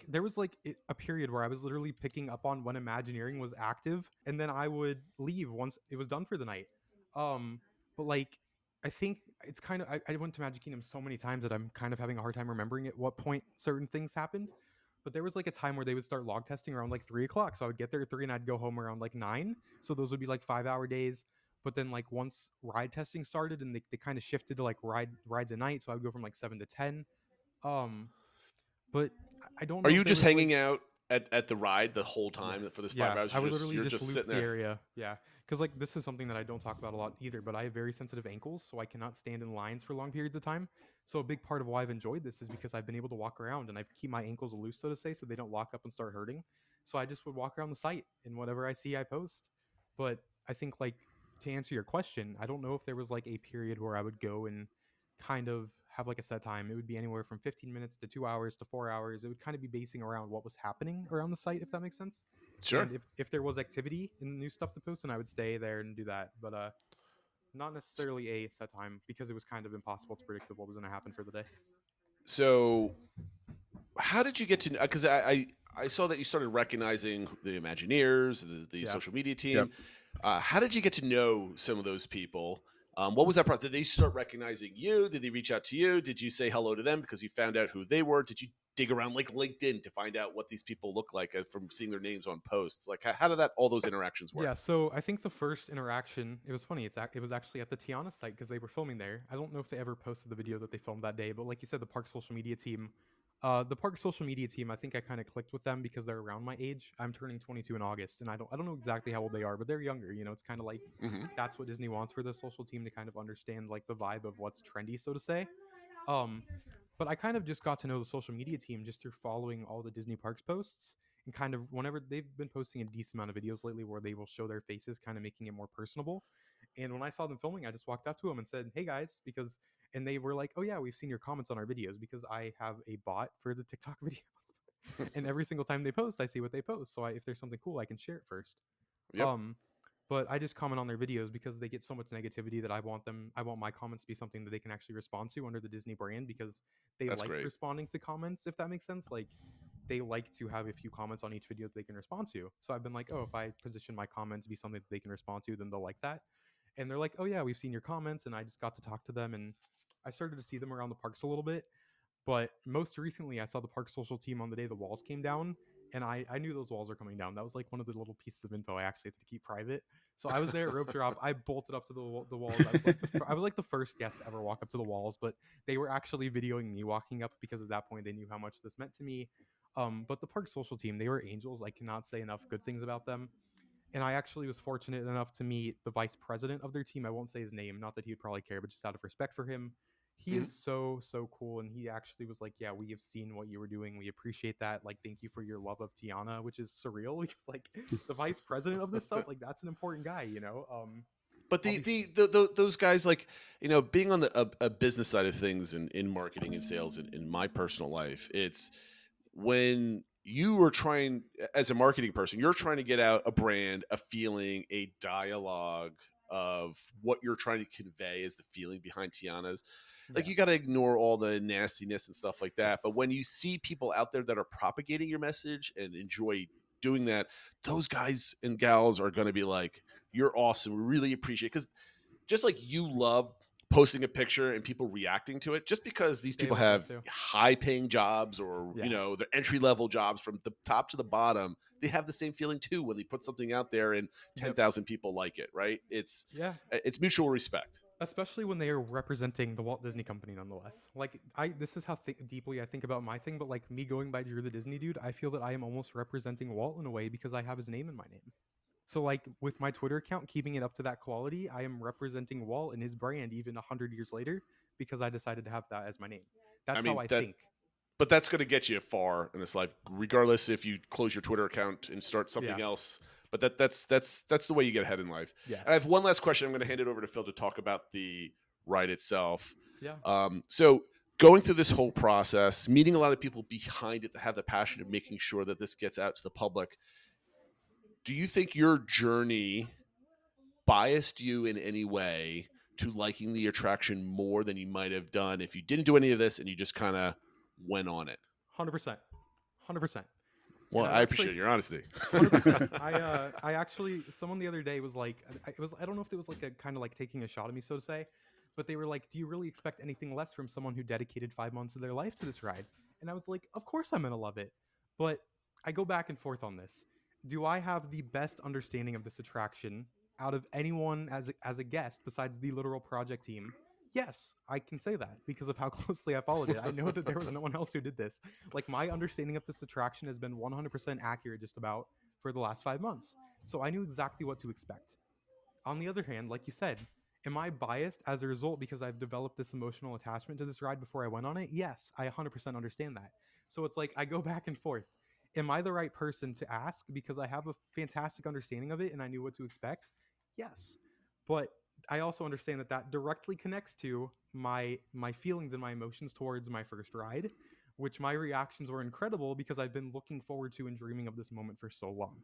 there was like a period where I was literally picking up on when Imagineering was active, and then I would leave once it was done for the night. But like I think it's kind of I went to Magic Kingdom so many times that I'm kind of having a hard time remembering at what point certain things happened. But there was like a time where they would start log testing around like 3 o'clock, so I would get there at 3 and I'd go home around like 9. So those would be like 5-hour days. But then like once ride testing started and they kind of shifted to like rides at night, so I would go from like 7 to 10. But I don't know. Are if you there just was, hanging like, out at the ride the whole time for this 5 hours? I would literally you're just just loop sitting the there. area. Yeah, because like this is something that I don't talk about a lot either. But I have very sensitive ankles, so I cannot stand in lines for long periods of time. So a big part of why I've enjoyed this is because I've been able to walk around and I keep my ankles loose, so to say, so they don't lock up and start hurting. So I just would walk around the site and whatever I see, I post. But I think like to answer your question, I don't know if there was like a period where I would go and kind of have like a set time. It would be anywhere from 15 minutes to 2 hours to 4 hours. It would kind of be basing around what was happening around the site, if that makes sense. Sure. And if there was activity and new stuff to post, then I would stay there and do that. But not necessarily a set time because it was kind of impossible to predict what was going to happen for the day. So, how did you get to? Because I saw that you started recognizing the Imagineers, the social media team. Yep. How did you get to know some of those people? What was that process? Did they start recognizing you? Did they reach out to you? Did you say hello to them because you found out who they were? Did you dig around like LinkedIn to find out what these people look like from seeing their names on posts? Like, how did all those interactions work? Yeah, so I think the first interaction, it was funny. It was actually at the Tiana site because they were filming there. I don't know if they ever posted the video that they filmed that day, but like you said, the park social media team, I think I kind of clicked with them because they're around my age. I'm turning 22 in August, and I don't know exactly how old they are, but they're younger. It's kind of like that's what Disney wants for the social team to kind of understand like the vibe of what's trendy, so to say. But I kind of just got to know the social media team just through following all the Disney Parks posts and kind of whenever they've been posting a decent amount of videos lately where they will show their faces, kind of making it more personable. And when I saw them filming, I just walked up to them and said, "Hey guys," and they were like, "Oh yeah, we've seen your comments on our videos," because I have a bot for the TikTok videos. And every single time they post, I see what they post. So if there's something cool, I can share it first. Yep. But I just comment on their videos because they get so much negativity that I want my comments to be something that they can actually respond to under the Disney brand because they That's like great. responding to comments, if that makes sense. Like they like to have a few comments on each video that they can respond to. So I've been like, oh, if I position my comment to be something that they can respond to, then they'll like that. And they're like, oh yeah, we've seen your comments. And I just got to talk to them and I started to see them around the parks a little bit. But most recently, I saw the park social team on the day the walls came down, and I knew those walls were coming down. That was like one of the little pieces of info I actually had to keep private. So I was there at rope drop. I bolted up to the walls. I was like the first guest to ever walk up to the walls, but they were actually videoing me walking up because at that point they knew how much this meant to me. But the park social team, they were angels. I cannot say enough good things about them. And I actually was fortunate enough to meet the vice president of their team. I won't say his name, not that he'd probably care, but just out of respect for him. He is so cool, and he actually was like, yeah, we have seen what you were doing, we appreciate that, like, thank you for your love of Tiana, which is surreal because like the vice president of this stuff, like, that's an important guy, you know. But those guys, like, you know, being on a business side of things in marketing and sales in my personal life, it's when you are trying, as a marketing person, you're trying to get out a brand, a feeling, a dialogue of what you're trying to convey as the feeling behind Tiana's. Like, you got to ignore all the nastiness and stuff like that. But when you see people out there that are propagating your message and enjoy doing that, those guys and gals are going to be like, you're awesome. We really appreciate it. Because just like you love posting a picture and people reacting to it, just because these people have high paying jobs or, you know, their entry level jobs from the top to the bottom, they have the same feeling too when they put something out there and 10,000 people like it, right? It's mutual respect. Especially when they are representing the Walt Disney Company, nonetheless. Like, this is how deeply I think about my thing, but like me going by Drew the Disney Dude, I feel that I am almost representing Walt in a way because I have his name in my name. So like with my Twitter account, keeping it up to that quality, I am representing Walt and his brand even 100 years later because I decided to have that as my name. That's how I think. But that's going to get you far in this life, regardless if you close your Twitter account and start something else. But that's the way you get ahead in life. Yeah. And I have one last question. I'm going to hand it over to Phil to talk about the ride itself. Yeah. So going through this whole process, meeting a lot of people behind it that have the passion of making sure that this gets out to the public. Do you think your journey biased you in any way to liking the attraction more than you might have done if you didn't do any of this and you just kind of went on it? 100%. 100%. Well, I appreciate your honesty. 100%. I actually, someone the other day was like, I don't know if it was like a kind of like taking a shot at me, so to say, but they were like, do you really expect anything less from someone who dedicated 5 months of their life to this ride? And I was like, of course I'm going to love it. But I go back and forth on this. Do I have the best understanding of this attraction out of anyone as a guest besides the literal project team? Yes, I can say that because of how closely I followed it. I know that there was no one else who did this. Like, my understanding of this attraction has been 100% accurate just about for the last 5 months. So I knew exactly what to expect. On the other hand, like you said, am I biased as a result because I've developed this emotional attachment to this ride before I went on it? Yes, I 100% understand that. So it's like I go back and forth. Am I the right person to ask because I have a fantastic understanding of it and I knew what to expect? Yes. But I also understand that directly connects to my feelings and my emotions towards my first ride, which my reactions were incredible because I've been looking forward to and dreaming of this moment for so long.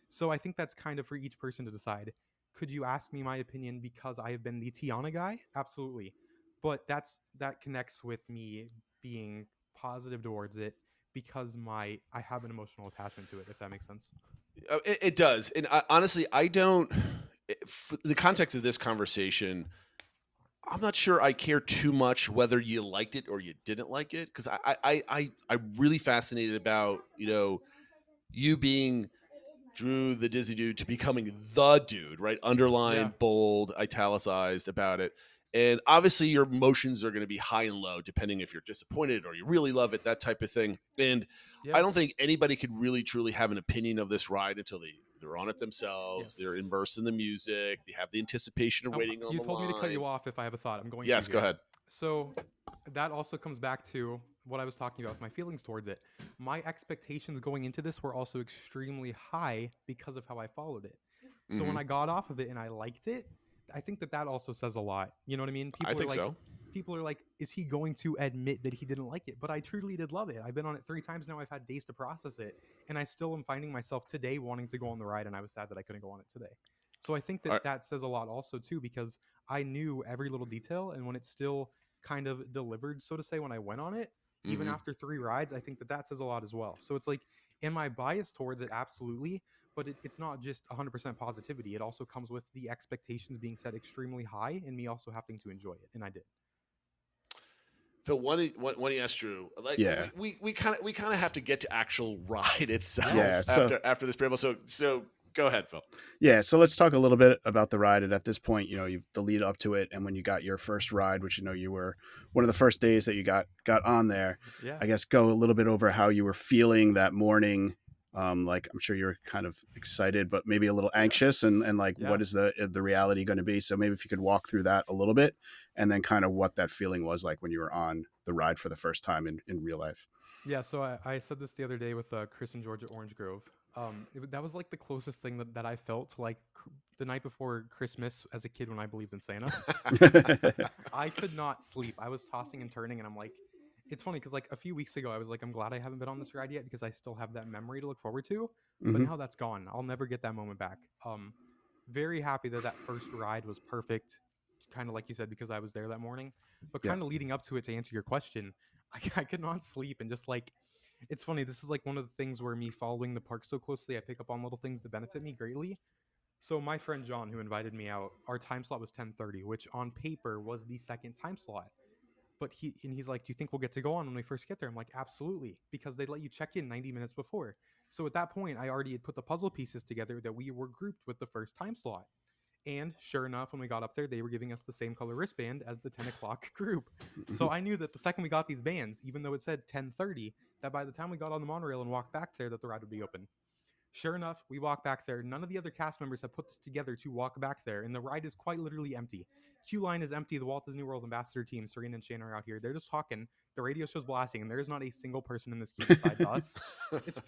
So I think that's kind of for each person to decide. Could you ask me my opinion because I have been the Tiana guy? Absolutely. But that connects with me being positive towards it because I have an emotional attachment to it, if that makes sense. It does. And honestly, I don't, for the context of this conversation, I'm not sure I care too much whether you liked it or you didn't like it. Cause I'm really fascinated about, you know, you being Drew the Disney Dude to becoming the dude, right? Underlined, bold, italicized about it. And obviously your emotions are going to be high and low depending if you're disappointed or you really love it, that type of thing. And I don't think anybody could really truly have an opinion of this ride until they're on it themselves. They're immersed in the music. They have the anticipation of waiting on the line. You told me to cut you off if I have a thought. I'm going to. Yes, go ahead. So that also comes back to what I was talking about, my feelings towards it. My expectations going into this were also extremely high because of how I followed it. So when I got off of it and I liked it, I think that also says a lot. You know what I mean? People are like, is he going to admit that he didn't like it? But I truly did love it. I've been on it 3 times now. I've had days to process it. And I still am finding myself today wanting to go on the ride. And I was sad that I couldn't go on it today. So I think that says a lot also too, because I knew every little detail. And when it's still kind of delivered, so to say, when I went on it, even after 3 rides, I think that says a lot as well. So it's like, am I biased towards it? Absolutely. But it's not just 100% positivity. It also comes with the expectations being set extremely high and me also having to enjoy it. And I did. Phil, one yes, Drew. Like Yeah. we kind of have to get to actual ride itself Yeah, so- after this preamble. So go ahead, Phil. Yeah, so let's talk a little bit about the ride. And at this point, you've the lead up to it, and when you got your first ride, which you were one of the first days that you got on there. Yeah. I guess go a little bit over how you were feeling that morning. Like I'm sure you were kind of excited, but maybe a little anxious, and like what is the reality going to be? So maybe if you could walk through that a little bit, and then kind of what that feeling was like when you were on the ride for the first time in real life. Yeah, so I said this the other day with Chris and George at Orange Grove. That was like the closest thing that I felt to like the night before Christmas as a kid when I believed in Santa. I could not sleep. I was tossing and turning, and I'm like, it's funny because like a few weeks ago, I was like, I'm glad I haven't been on this ride yet because I still have that memory to look forward to. But now that's gone. I'll never get that moment back. Very happy that first ride was perfect, kind of like you said, because I was there that morning. But kind of leading up to it, to answer your question, I could not sleep, and just like, it's funny. This is like one of the things where me following the park so closely, I pick up on little things that benefit me greatly. So my friend John, who invited me out, our time slot was 10:30, which on paper was the second time slot. But he's like, do you think we'll get to go on when we first get there? I'm like, absolutely, because they let you check in 90 minutes before. So at that point, I already had put the puzzle pieces together that we were grouped with the first time slot. And sure enough, when we got up there, they were giving us the same color wristband as the 10 o'clock group. So I knew that the second we got these bands, even though it said 10:30, that by the time we got on the monorail and walked back there, that the ride would be open. Sure enough, we walk back there. None of the other cast members have put this together to walk back there, and the ride is quite literally empty. Queue line is empty. The Walt Disney World ambassador team, Serena and Shane, are out here. They're just talking. The radio show's blasting, and there is not a single person in this queue besides us. It's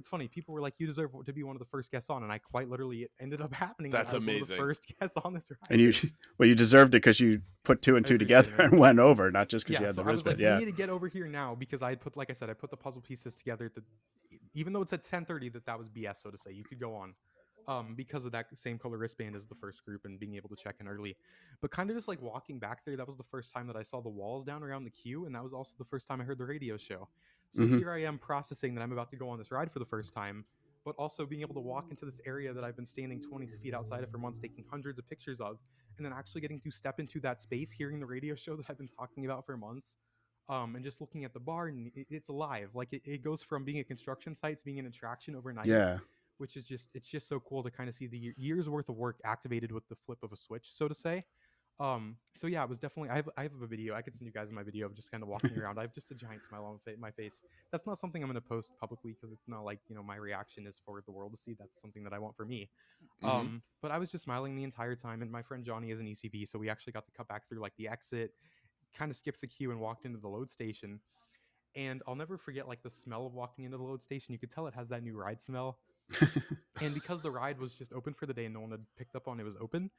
funny. People were like, "You deserve to be one of the first guests on," and I quite literally, it ended up happening. That's I was amazing. one of the first guests on this ride. And you deserved it because you put two and two together and went over, not just because you had the I was wristband. like, we need to get over here now because I put, like I said, I put the puzzle pieces together. Even though it said 10:30, that was BS, so to say. You could go on. Because of that same color wristband as the first group and being able to check in early. But kind of just like walking back there, that was the first time that I saw the walls down around the queue, and that was also the first time I heard the radio show. So here I am processing that I'm about to go on this ride for the first time, but also being able to walk into this area that I've been standing 20 feet outside of for months, taking hundreds of pictures of, and then actually getting to step into that space, hearing the radio show that I've been talking about for months. And just looking at the bar, and it's alive. Like it goes from being a construction site to being an attraction overnight. Yeah. Which is it's just so cool to kind of see the years worth of work activated with the flip of a switch, so to say. So yeah, it was definitely, I have a video. I could send you guys my video of just kind of walking around. I have just a giant smile on my face. That's not something I'm going to post publicly because it's not like, my reaction is for the world to see. That's something that I want for me. But I was just smiling the entire time, and my friend Johnny is an ECV, so we actually got to cut back through like the exit, kind of skipped the queue and walked into the load station. And I'll never forget like the smell of walking into the load station. You could tell it has that new ride smell. And because the ride was just open for the day and no one had picked up on it was open,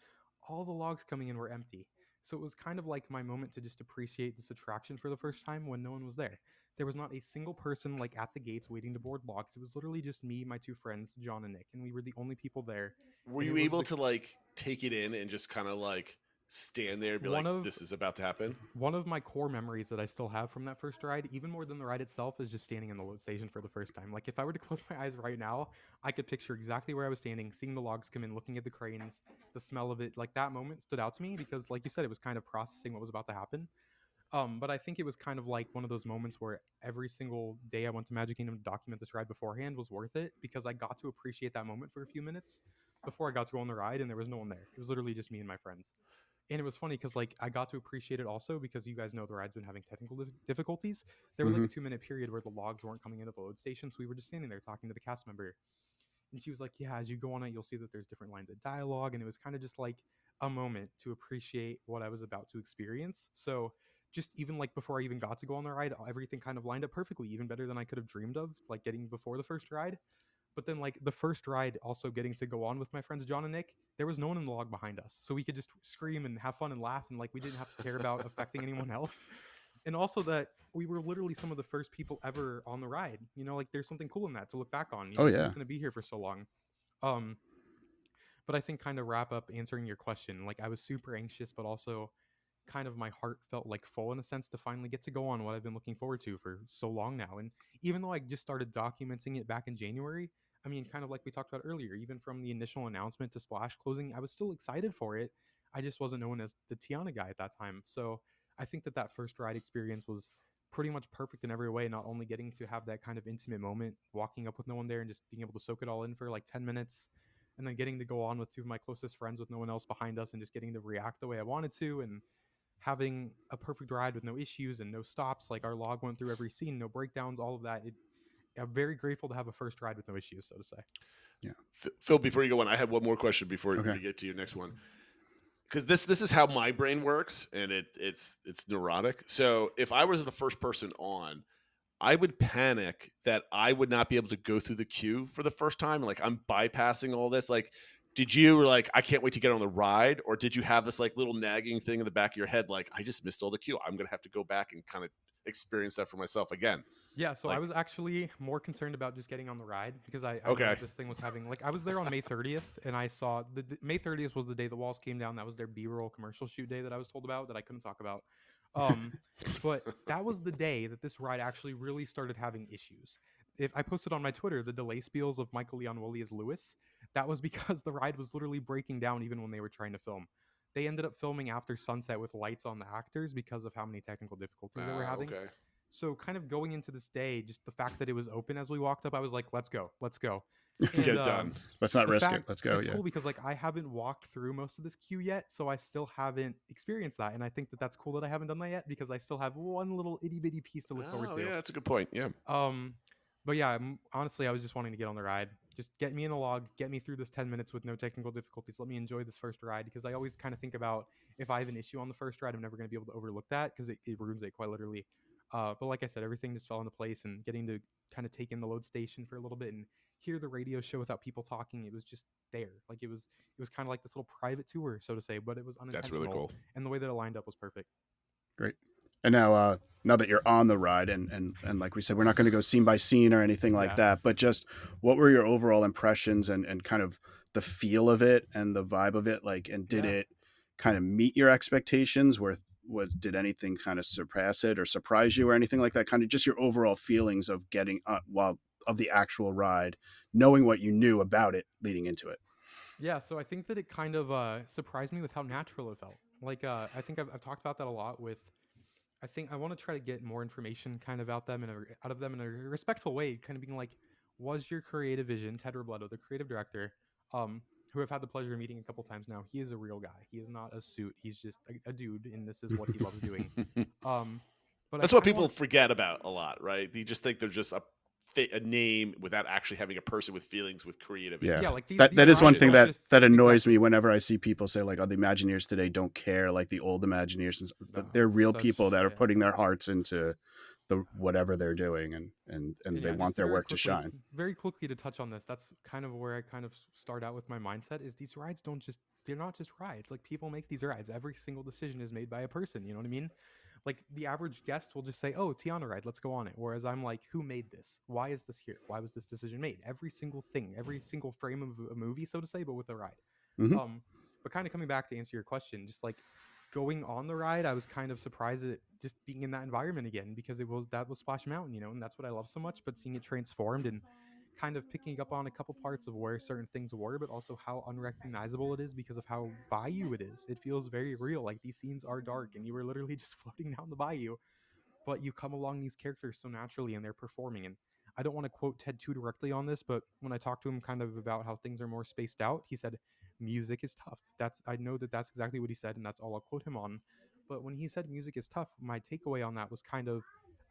all the logs coming in were empty. So it was kind of like my moment to just appreciate this attraction for the first time when no one was there. There was not a single person like at the gates waiting to board logs. It was literally just me, my two friends, John and Nick, and we were the only people there. Were you able to like take it in and just kind of like stand there and be like, this is about to happen? One of my core memories that I still have from that first ride, even more than the ride itself, is just standing in the load station for the first time. Like if I were to close my eyes right now, I could picture exactly where I was standing, seeing the logs come in, looking at the cranes, the smell of it. Like that moment stood out to me because, like you said, it was kind of processing what was about to happen. But I think it was kind of like one of those moments where every single day I went to Magic Kingdom to document this ride beforehand was worth it because I got to appreciate that moment for a few minutes before I got to go on the ride, and there was no one there. It was literally just me and my friends. And it was funny because like I got to appreciate it also because you guys know the ride's been having technical difficulties. There was like a 2-minute period where the logs weren't coming into the load station, so we were just standing there talking to the cast member. And she was like, yeah, as you go on it, you'll see that there's different lines of dialogue. And it was kind of just like a moment to appreciate what I was about to experience. So just even like before I even got to go on the ride, everything kind of lined up perfectly, even better than I could have dreamed of, like getting before the first ride. But then like the first ride, also getting to go on with my friends John and Nick, there was no one in the log behind us. So we could just scream and have fun and laugh, and like we didn't have to care about affecting anyone else. And also that we were literally some of the first people ever on the ride. Like there's something cool in that to look back on. Oh yeah. It's going to be here for so long. But I think kind of wrap up answering your question, like I was super anxious, but also kind of my heart felt like full in a sense to finally get to go on what I've been looking forward to for so long now. And even though I just started documenting it back in January, I mean, kind of like we talked about earlier, even from the initial announcement to Splash closing, I was still excited for it. I just wasn't known as the Tiana guy at that time. So I think that first ride experience was pretty much perfect in every way. Not only getting to have that kind of intimate moment, walking up with no one there and just being able to soak it all in for like 10 minutes, and then getting to go on with two of my closest friends with no one else behind us and just getting to react the way I wanted to, and having a perfect ride with no issues and no stops. Like our log went through every scene, no breakdowns, all of that. I'm very grateful to have a first ride with no issues, so to say. Yeah. Phil, before you go on, I have one more question before Okay. we get to your next one. Because this is how my brain works, and it's neurotic. So if I was the first person on, I would panic that I would not be able to go through the queue for the first time. Like I'm bypassing all this. Like, did you like I can't wait to get on the ride, or did you have this like little nagging thing in the back of your head, like I just missed all the queue? I'm gonna have to go back and kind of experience that for myself again. Yeah, so Like- I was actually more concerned about just getting on the ride because I knew Okay. that this thing was having I was there on May 30th and I saw May 30th was the day the walls came down. That was their B-roll commercial shoot day that I was told about that I couldn't talk about. But that was the day that this ride actually really started having issues. If I posted on my Twitter the delay spiels of Michael Leon Woolley as Lewis, that was because the ride was literally breaking down even when they were trying to film. They ended up filming after sunset with lights on the actors because of how many technical difficulties they were having. Okay. So kind of going into this day, just the fact that it was open as we walked up, I was like, let's go. Let's get it done. Let's not risk it. Let's go. It's Yeah. cool because like I haven't walked through most of this queue yet, so I still haven't experienced that. And I think that that's cool that I haven't done that yet because I still have one little itty bitty piece to look forward to. Yeah, that's a good point. Yeah. But yeah, honestly, I was just wanting to get on the ride. Just get me in a log, get me through this 10 minutes with no technical difficulties. Let me enjoy this first ride because I always kind of think about if I have an issue on the first ride, I'm never going to be able to overlook that because it ruins it quite literally. But like I said, everything just fell into place, and getting to kind of take in the load station for a little bit and hear the radio show without people talking, it was just there. Like it was kind of like this little private tour, so to say, but it was unintentional. That's really cool. And the way that it lined up was perfect. Great. And now that you're on the ride, and like we said, we're not going to go scene by scene or anything like that, but just what were your overall impressions and kind of the feel of it and the vibe of it? Like, and did it kind of meet your expectations? Did anything kind of surpass it or surprise you or anything like that? Kind of just your overall feelings of getting of the actual ride, knowing what you knew about it leading into it. Yeah, so I think that it kind of surprised me with how natural it felt. Like, I think I've talked about that a lot with. I think I want to try to get more information kind of out of them in a respectful way, kind of being like, was your creative vision, Ted Robledo, the creative director, who I've had the pleasure of meeting a couple times now, he is a real guy. He is not a suit. He's just a dude, and this is what he loves doing. But that's what people forget about a lot, right? They just think they're just a name without actually having a person with feelings with creativity. Yeah, like that is one thing that annoys me whenever I see people say like, "Oh, the Imagineers today don't care like the old Imagineers." They're real people that are putting their hearts into the whatever they're doing, and they want their work to shine. Very quickly to touch on this, that's kind of where I kind of start out with my mindset is these rides they're not just rides. Like people make these rides. Every single decision is made by a person. You know what I mean? Like the average guest will just say, "Oh, Tiana ride, let's go on it." Whereas I'm like, "Who made this? Why is this here? Why was this decision made?" Every single thing, every single frame of a movie, so to say, but with a ride. Mm-hmm. But kind of coming back to answer your question, just like going on the ride, I was kind of surprised at just being in that environment again because that was Splash Mountain, and that's what I love so much. But seeing it transformed and kind of picking up on a couple parts of where certain things were, but also how unrecognizable it is because of how Bayou it is. It feels very real. Like these scenes are dark and you were literally just floating down the bayou, but you come along these characters so naturally and they're performing. And I don't want to quote Ted too directly on this, but when I talked to him kind of about how things are more spaced out, he said, music is tough. I know that's exactly what he said, and that's all I'll quote him on. But when he said music is tough, my takeaway on that was kind of,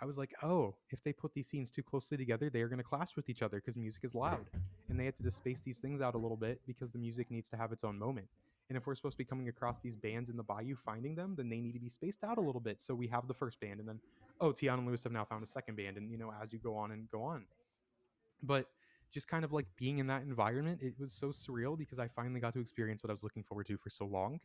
I was like, oh, if they put these scenes too closely together, they are going to clash with each other because music is loud. And they have to just space these things out a little bit because the music needs to have its own moment. And if we're supposed to be coming across these bands in the bayou, finding them, then they need to be spaced out a little bit. So we have the first band, and then, oh, Tiana and Lewis have now found a second band. And, as you go on and go on. But just kind of like being in that environment, it was so surreal because I finally got to experience what I was looking forward to for so long.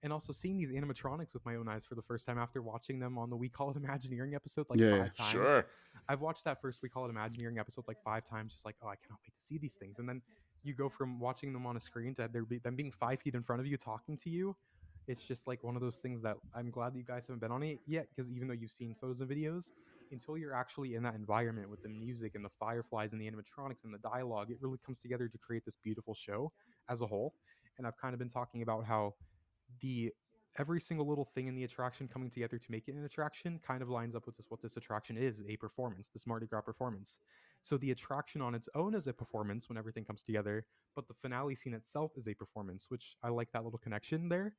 And also seeing these animatronics with my own eyes for the first time after watching them on the We Call It Imagineering episode 5 times. Sure. I've watched that first We Call It Imagineering episode 5 times, just like, oh, I cannot wait to see these things. And then you go from watching them on a screen to them being 5 feet in front of you talking to you. It's just like one of those things that I'm glad that you guys haven't been on it yet, because even though you've seen photos and videos, until you're actually in that environment with the music and the fireflies and the animatronics and the dialogue, it really comes together to create this beautiful show as a whole. And I've kind of been talking about how the every single little thing in the attraction coming together to make it an attraction kind of lines up with what this attraction is, a performance, this Mardi Gras performance. So the attraction on its own is a performance when everything comes together, but the finale scene itself is a performance, which I like that little connection there.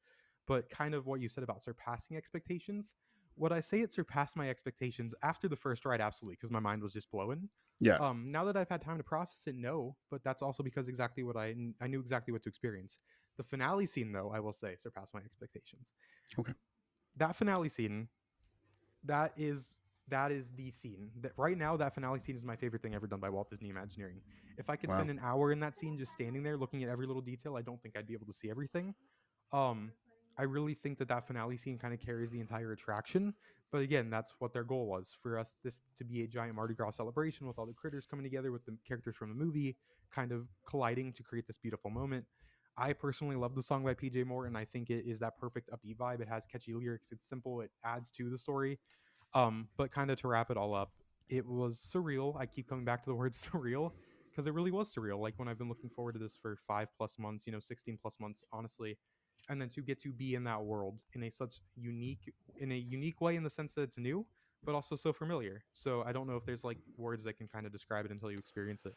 But kind of what you said about surpassing expectations, would I say it surpassed my expectations after the first ride? Absolutely, because my mind was just blowing. Yeah. Now that I've had time to process it, no, but that's also because exactly what I knew exactly what to experience. The finale scene, though, I will say, surpassed my expectations. Okay. That finale scene, that is the scene. That right now, that finale scene is my favorite thing ever done by Walt Disney Imagineering. If I could spend an hour in that scene just standing there looking at every little detail, I don't think I'd be able to see everything. I really think that finale scene kind of carries the entire attraction. But again, that's what their goal was, for us this to be a giant Mardi Gras celebration with all the critters coming together, with the characters from the movie kind of colliding to create this beautiful moment. I personally love the song by PJ Morton. I think it is that perfect upbeat vibe. It has catchy lyrics. It's simple. It adds to the story. But kind of to wrap it all up, it was surreal. I keep coming back to the word surreal because it really was surreal. Like when I've been looking forward to this for 5+ months, 16+ months, honestly. And then to get to be in that world in a unique way, in the sense that it's new, but also so familiar. So I don't know if there's like words that can kind of describe it until you experience it.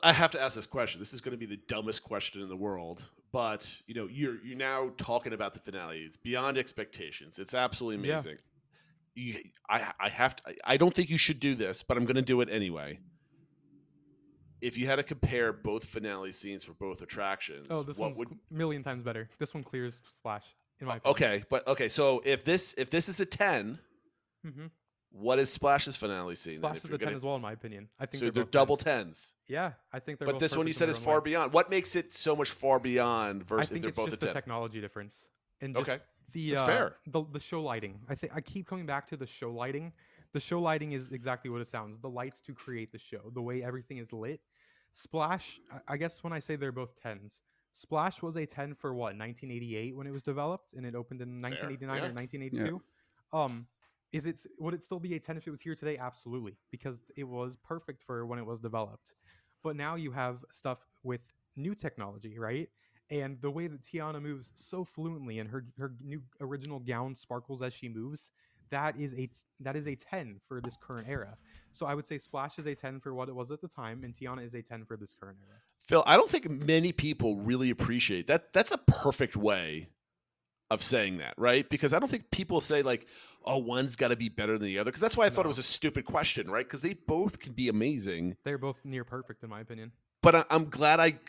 I have to ask this question. This is going to be the dumbest question in the world, but you're now talking about the finale. It's beyond expectations. It's absolutely amazing. Yeah. I have to. I don't think you should do this, but I'm going to do it anyway. If you had to compare both finale scenes for both attractions, this one's a million times better. This one clears Splash, in my opinion. Okay. So if this is a 10, what is Splash's finale scene? Splash is a 10 as well, in my opinion. I think so. They're both double 10s. 10s. Yeah, I think they're. But both this one you said is far beyond. What makes it so much far beyond versus if they're both a 10? I think it's just the technology difference and just That's fair. The show lighting. I keep coming back to the show lighting. The show lighting is exactly what it sounds. The lights to create the show, the way everything is lit. Splash, I guess when I say they're both 10s, Splash was a 10 for 1988 when it was developed, and it opened in 1989 or 1982. Yeah. Would it still be a 10 if it was here today? Absolutely, because it was perfect for when it was developed. But now you have stuff with new technology, right? And the way that Tiana moves so fluently, and her new original gown sparkles as she moves, that is a 10 for this current era. So I would say Splash is a 10 for what it was at the time, and Tiana is a 10 for this current era. Phil, I don't think many people really appreciate that. That's a perfect way of saying that, right? Because I don't think people say like, oh, one's got to be better than the other. Because that's why I thought it was a stupid question, right? Because they both can be amazing. They're both near perfect, in my opinion. But I'm glad I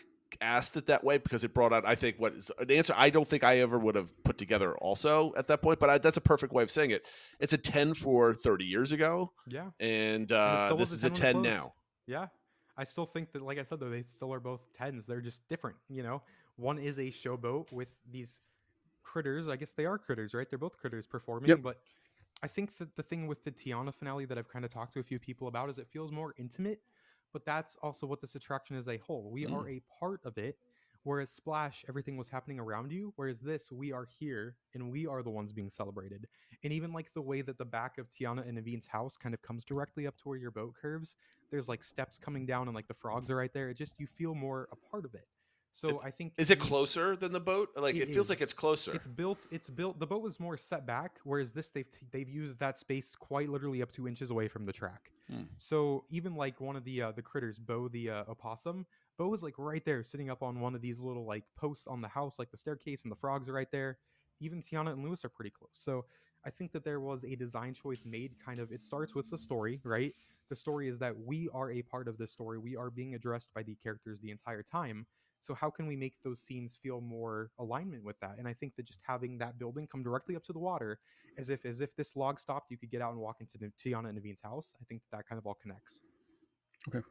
asked it that way, because it brought out, I think, what is an answer I don't think I ever would have put together also at that point. But that's a perfect way of saying it. It's a 10 for 30 years ago. Yeah. And this is a 10 now. Yeah. I still think that, like I said, though, they still are both 10s. They're just different, One is a showboat with these critters. I guess they are critters, right? They're both critters performing. Yep. But I think that the thing with the Tiana finale that I've kind of talked to a few people about is it feels more intimate. But that's also what this attraction is a whole. We are a part of it, whereas Splash, everything was happening around you. Whereas this, we are here, and we are the ones being celebrated. And even like the way that the back of Tiana and Naveen's house kind of comes directly up to where your boat curves, there's like steps coming down, and like the frogs are right there. You feel more a part of it. So I think is it closer than the boat? Like it feels like it's closer. It's built. The boat was more set back, whereas this they've used that space quite literally up 2 inches away from the track. So even like one of the critters, Bo the opossum, Bo was like right there, sitting up on one of these little like posts on the house, like the staircase, and the frogs are right there. Even Tiana and Lewis are pretty close. So I think that there was a design choice made. Kind of, it starts with the story, right? The story is that we are a part of this story. We are being addressed by the characters the entire time. So how can we make those scenes feel more alignment with that? And I think that just having that building come directly up to the water, as if this log stopped, you could get out and walk into Tiana and Naveen's house. I think that kind of all connects. Okay.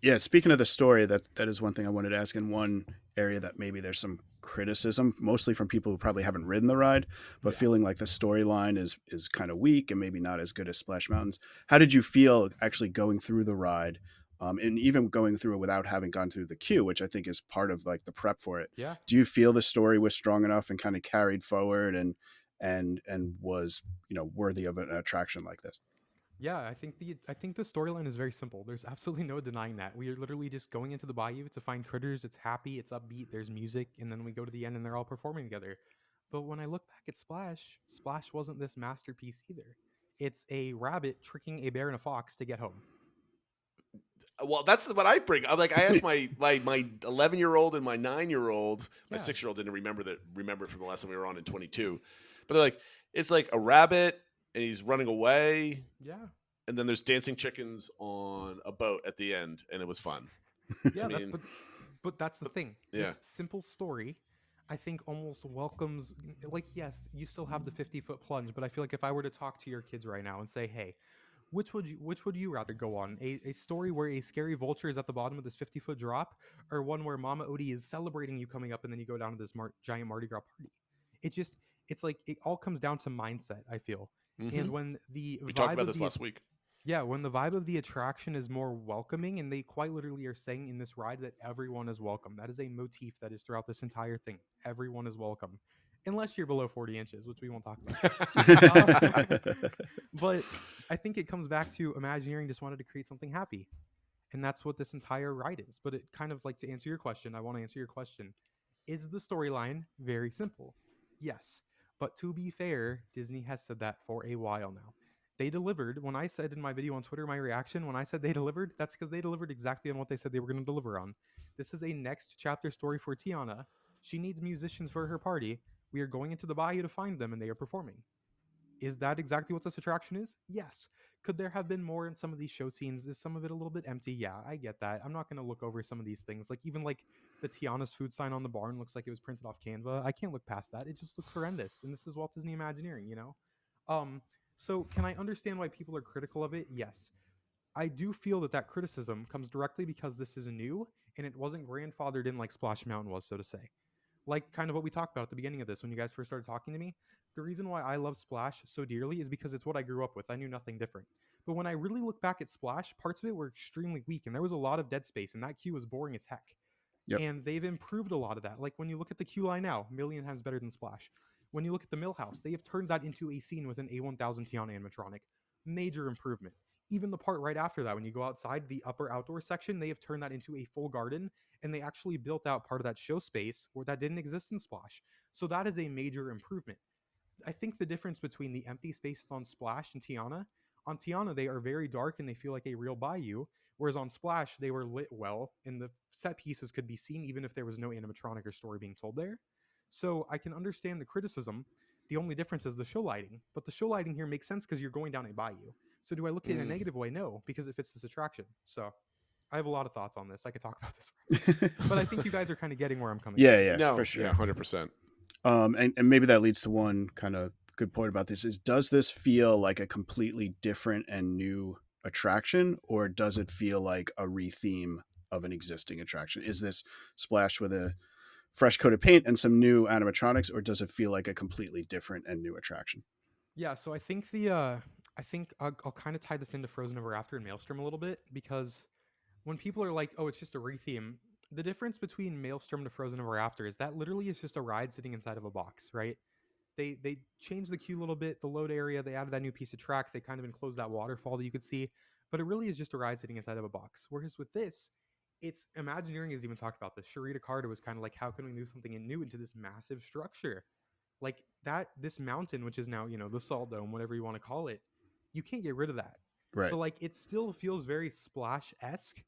Yeah, speaking of the story, that is one thing I wanted to ask. In one area that maybe there's some criticism, mostly from people who probably haven't ridden the ride, but feeling like the storyline is kind of weak and maybe not as good as Splash Mountains. How did you feel actually going through the ride? And even going through it without having gone through the queue, which I think is part of like the prep for it. Yeah. Do you feel the story was strong enough and kind of carried forward and was, worthy of an attraction like this? Yeah, I think the storyline is very simple. There's absolutely no denying that. We are literally just going into the bayou to find critters. It's happy, it's upbeat, there's music, and then we go to the end and they're all performing together. But when I look back at Splash, Splash wasn't this masterpiece either. It's a rabbit tricking a bear and a fox to get home. Well, that's what I bring. I'm like, I asked my 11-year-old and my 9-year-old. My Yeah. 6-year-old didn't remember it from the last time we were on in 22. But they're like, it's like a rabbit and he's running away. Yeah. And then there's dancing chickens on a boat at the end, and it was fun. Yeah, I mean, but that's the thing. Yeah. This simple story, I think, almost welcomes. Like, yes, you still have the 50-foot plunge, but I feel like if I were to talk to your kids right now and say, "Hey, which would you rather go on? A story where a scary vulture is at the bottom of this 50-foot drop, or one where Mama Odie is celebrating you coming up, and then you go down to this giant Mardi Gras party?" It's like it all comes down to mindset, I feel. And when we talked about this last week. Yeah, when the vibe of the attraction is more welcoming, and they quite literally are saying in this ride that everyone is welcome. That is a motif that is throughout this entire thing. Everyone is welcome. Unless you're below 40 inches, which we won't talk about. But I think it comes back to Imagineering just wanted to create something happy. And that's what this entire ride is. But it kind of, like, to answer your question, I want to answer your question. Is the storyline very simple? Yes. But to be fair, Disney has said that for a while now. They delivered. When I said in my video on Twitter, my reaction, when I said they delivered, that's because they delivered exactly on what they said they were going to deliver on. This is a next chapter story for Tiana. She needs musicians for her party. We are going into the Bayou to find them, and they are performing. Is that exactly what this attraction is? Yes. Could there have been more in some of these show scenes? Is some of it a little bit empty? Yeah, I get that. I'm not going to look over some of these things. Like, even like the Tiana's food sign on the barn looks like it was printed off Canva. I can't look past that. It just looks horrendous. And this is Walt Disney Imagineering, you know? So can I understand why people are critical of it? Yes. I do feel that criticism comes directly because this is new and it wasn't grandfathered in like Splash Mountain was, so to say. Like kind of what we talked about at the beginning of this when you guys first started talking to me. The reason why I love Splash so dearly is because it's what I grew up with. I knew nothing different. But when I really look back at Splash, parts of it were extremely weak and there was a lot of dead space and that queue was boring as heck. Yep. And they've improved a lot of that. Like when you look at the queue line now, a million times better than Splash. When you look at the Millhouse, they have turned that into a scene with an A1000 Tiana animatronic. Major improvement. Even the part right after that, when you go outside, the upper outdoor section, they have turned that into a full garden, and they actually built out part of that show space where that didn't exist in Splash. So that is a major improvement. I think the difference between the empty spaces on Splash and Tiana, on Tiana, they are very dark and they feel like a real Bayou, whereas on Splash, they were lit well, and the set pieces could be seen even if there was no animatronic or story being told there. So I can understand the criticism. The only difference is the show lighting. But the show lighting here makes sense because you're going down a bayou. So do I look at it in a negative way? No, because it fits this attraction. So I have a lot of thoughts on this. I could talk about this. But I think you guys are kind of getting where I'm coming from. Yeah, no, for sure. Yeah, 100%. And maybe that leads to one kind of good point about this is, does this feel like a completely different and new attraction, or does it feel like a retheme of an existing attraction? Is this Splash with a fresh coat of paint and some new animatronics, or does it feel like a completely different and new attraction? Yeah, so I think I'll kind of tie this into Frozen Ever After and Maelstrom a little bit, because when people are like, oh, it's just a retheme, the difference between Maelstrom to Frozen Ever After is that literally is just a ride sitting inside of a box, right? They changed the queue a little bit, the load area, they added that new piece of track, they kind of enclosed that waterfall that you could see, but it really is just a ride sitting inside of a box. Whereas with this, it's Imagineering has even talked about this. Sharita Carter was kind of like, how can we do something new into this massive structure? Like that, this mountain, which is now, you know, the Salt Dome, whatever you want to call it, you can't get rid of that. Right. So like, it still feels very Splash-esque,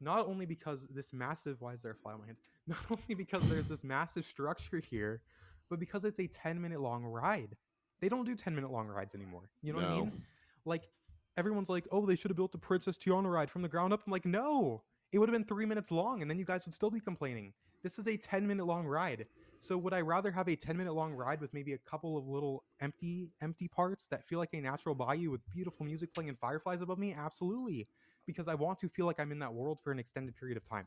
not only because this massive, why is there a fly on my hand? Not only because there's this massive structure here, but because it's a 10-minute long ride. They don't do 10-minute long rides anymore. You know what I mean? Like, everyone's like, oh, they should have built the Princess Tiana ride from the ground up. I'm like, no, it would have been 3 minutes long, and then you guys would still be complaining. This is a 10-minute long ride. So would I rather have a 10-minute long ride with maybe a couple of little empty parts that feel like a natural bayou with beautiful music playing and fireflies above me? Absolutely. Because I want to feel like I'm in that world for an extended period of time.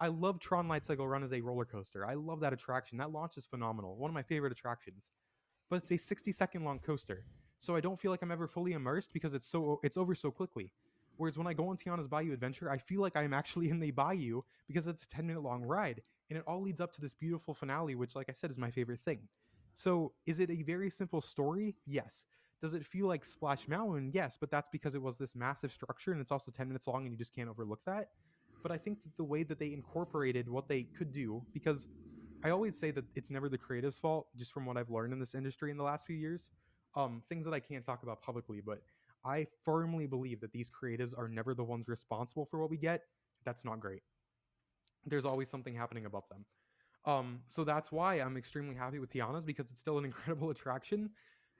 I love Tron Light Cycle Run as a roller coaster. I love that attraction. That launch is phenomenal. One of my favorite attractions. But it's a 60-second long coaster. So I don't feel like I'm ever fully immersed because it's over so quickly. Whereas when I go on Tiana's Bayou Adventure, I feel like I'm actually in the bayou because it's a 10-minute long ride. And it all leads up to this beautiful finale, which, like I said, is my favorite thing. So is it a very simple story? Yes. Does it feel like Splash Mountain? Yes, but that's because it was this massive structure and it's also 10 minutes long and you just can't overlook that. But I think that the way that they incorporated what they could do, because I always say that it's never the creative's fault, just from what I've learned in this industry in the last few years. Things that I can't talk about publicly, but I firmly believe that these creatives are never the ones responsible for what we get. That's not great. There's always something happening above them. So that's why I'm extremely happy with Tiana's, because it's still an incredible attraction,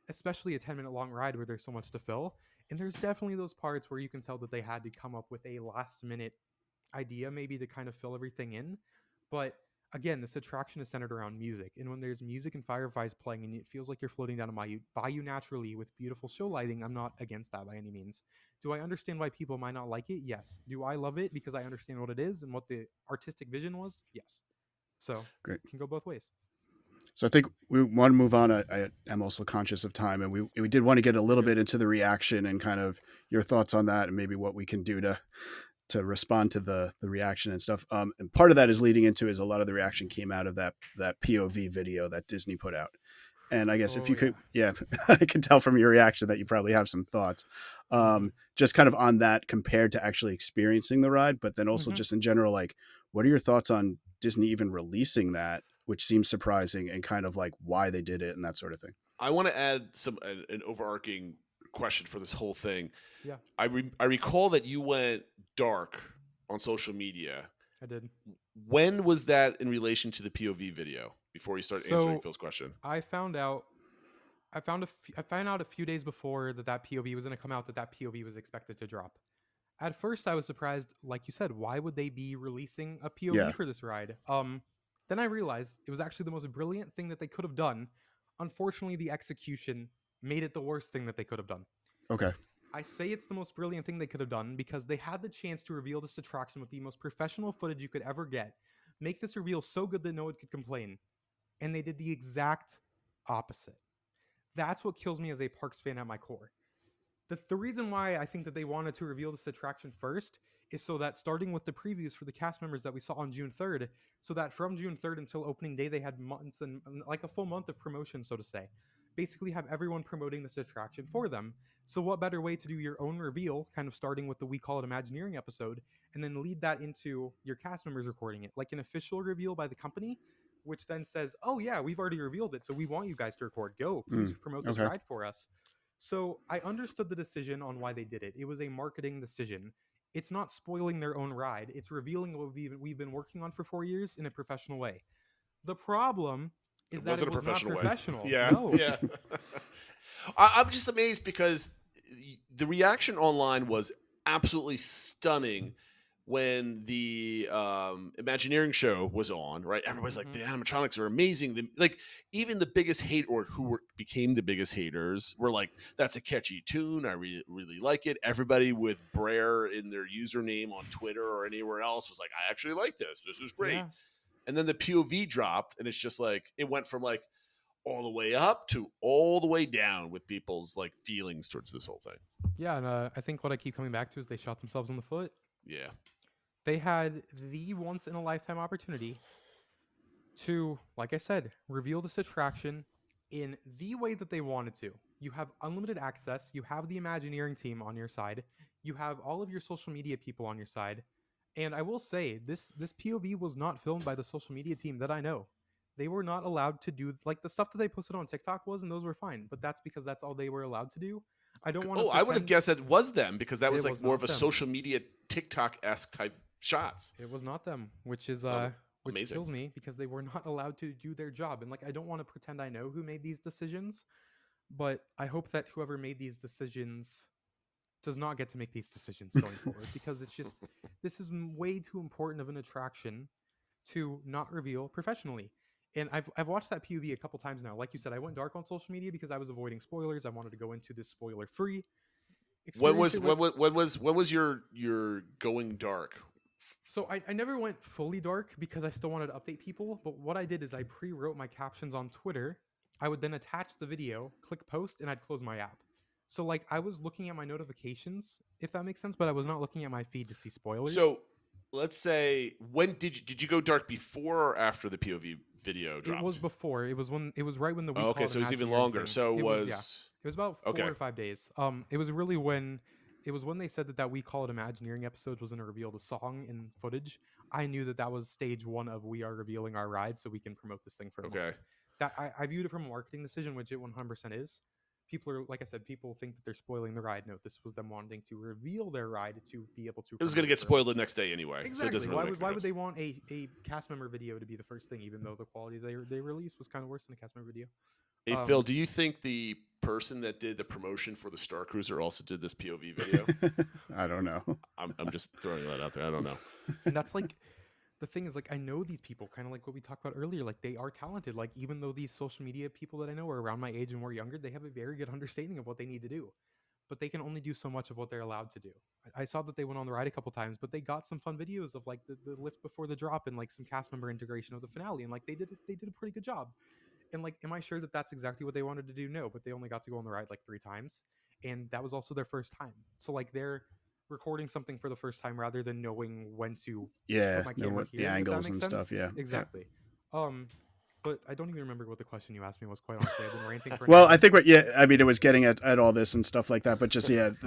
especially a 10-minute long ride where there's so much to fill. And there's definitely those parts where you can tell that they had to come up with a last minute idea maybe to kind of fill everything in. But again, this attraction is centered around music. And when there's music and fireflies playing and it feels like you're floating down a bayou naturally with beautiful show lighting, I'm not against that by any means. Do I understand why people might not like it? Yes. Do I love it because I understand what it is and what the artistic vision was? Yes. So Great. It can go both ways. So I think we want to move on. I am also conscious of time, and we did want to get a little bit into the reaction and kind of your thoughts on that, and maybe what we can do to respond to the reaction and stuff. And part of that is leading into is a lot of the reaction came out of that POV video that Disney put out. And I guess if you could, I can tell from your reaction that you probably have some thoughts, just kind of on that compared to actually experiencing the ride, but then also just in general, like, what are your thoughts on Disney even releasing that, which seems surprising, and kind of like why they did it and that sort of thing? I want to add an overarching question for this whole thing. Yeah. I recall that you went dark on social media. I did. When was that in relation to the POV video? Before you start answering Phil's question, I found out a few days before that POV was going to come out, that POV was expected to drop. At first, I was surprised, like you said, why would they be releasing a POV for this ride? Then I realized it was actually the most brilliant thing that they could have done. Unfortunately, the execution made it the worst thing that they could have done. Okay. I say it's the most brilliant thing they could have done because they had the chance to reveal this attraction with the most professional footage you could ever get, make this reveal so good that no one could complain, and they did the exact opposite. That's what kills me as a Parks fan at my core. The reason why I think that they wanted to reveal this attraction first is so that, starting with the previews for the cast members that we saw on June 3rd, so that from June 3rd until opening day, they had months and like a full month of promotion, so to say. Basically have everyone promoting this attraction for them. So what better way to do your own reveal, kind of starting with the We Call It Imagineering episode, and then lead that into your cast members recording it, like an official reveal by the company, which then says, oh yeah, we've already revealed it, so we want you guys to record. Go, please promote this ride for us. So I understood the decision on why they did it. It was a marketing decision. It's not spoiling their own ride. It's revealing what we've been working on for 4 years in a professional way. The problem is that it was not professional. Yeah. No. Yeah. I'm just amazed because the reaction online was absolutely stunning when the Imagineering show was on, right? Everybody's like, the animatronics are amazing. Like, even the biggest hate, or became the biggest haters, were like, that's a catchy tune. I really like it. Everybody with Brer in their username on Twitter or anywhere else was like, I actually like this. This is great. Yeah. And then the POV dropped, and it's just like, it went from like all the way up to all the way down with people's like feelings towards this whole thing. Yeah, and I think what I keep coming back to is they shot themselves in the foot. Yeah. They had the once-in-a-lifetime opportunity to, like I said, reveal this attraction in the way that they wanted to. You have unlimited access. You have the Imagineering team on your side. You have all of your social media people on your side. And I will say, this POV was not filmed by the social media team that I know. They were not allowed to do, like, the stuff that they posted on TikTok was, and those were fine. But that's because that's all they were allowed to do. I don't want to. I would have guessed that was them, because that was like more of a social media TikTok-esque type shots. It was not them, which is which kills me, because they were not allowed to do their job. And like, I don't want to pretend I know who made these decisions, but I hope that whoever made these decisions does not get to make these decisions going forward, because it's just, this is way too important of an attraction to not reveal professionally. And I've watched that POV a couple times now. Like you said, I went dark on social media because I was avoiding spoilers. I wanted to go into this spoiler-free experience. When was your going dark? So I never went fully dark because I still wanted to update people. But what I did is I pre-wrote my captions on Twitter. I would then attach the video, click post, and I'd close my app. So like, I was looking at my notifications, if that makes sense, but I was not looking at my feed to see spoilers. So let's say, when did you go dark, before or after the POV video dropped? It was before. It was right when the week. Okay, so it was even longer. So it was about 4 or 5 days. It was really when it was when they said that We Call It Imagineering episode was going to reveal the song and footage. I knew that was stage 1 of we are revealing our ride so we can promote this thing for a month. That I viewed it from a marketing decision, which it 100% is. People are, like I said, people think that they're spoiling the ride. No, this was them wanting to reveal their ride to be able to. It was going to get spoiled the next day anyway. Exactly. So it doesn't really why would they want a cast member video to be the first thing, even though the quality they released was kind of worse than a cast member video? Hey, Phil, do you think the person that did the promotion for the Star Cruiser also did this POV video? I don't know. I'm just throwing that out there. I don't know. And that's like, the thing is, like, I know these people, kind of like what we talked about earlier. Like, they are talented. Like, even though these social media people that I know are around my age and more younger, they have a very good understanding of what they need to do. But they can only do so much of what they're allowed to do. I saw that they went on the ride a couple times, but they got some fun videos of like the lift before the drop and like some cast member integration of the finale, and like they did a pretty good job. And like, am I sure that that's exactly what they wanted to do? No, but they only got to go on the ride like 3 times, and that was also their first time. So like they're recording something for the first time rather than knowing when to put my camera here, the angles and stuff. Yeah, exactly. But I don't even remember what the question you asked me was. Quite honestly, I've been ranting for. Well, I think I mean, it was getting at all this and stuff like that, but just the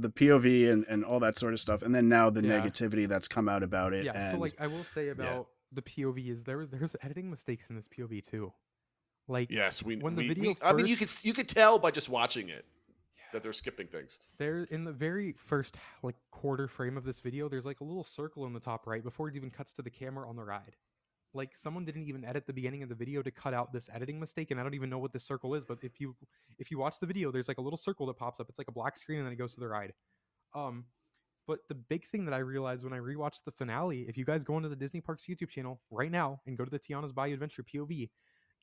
POV and all that sort of stuff, and then now the negativity that's come out about it. Yeah, and, so like I will say about the POV is there's editing mistakes in this POV too. Like yes, when the video I mean, you could tell by just watching it that they're skipping things. There in the very first like quarter frame of this video, there's like a little circle in the top right before it even cuts to the camera on the ride. Like someone didn't even edit the beginning of the video to cut out this editing mistake, and I don't even know what this circle is. But if you watch the video, there's like a little circle that pops up. It's like a black screen, and then it goes to the ride. But the big thing that I realized when I rewatched the finale, if you guys go onto the DisneyParks YouTube channel right now and go to the Tiana's Bayou Adventure POV,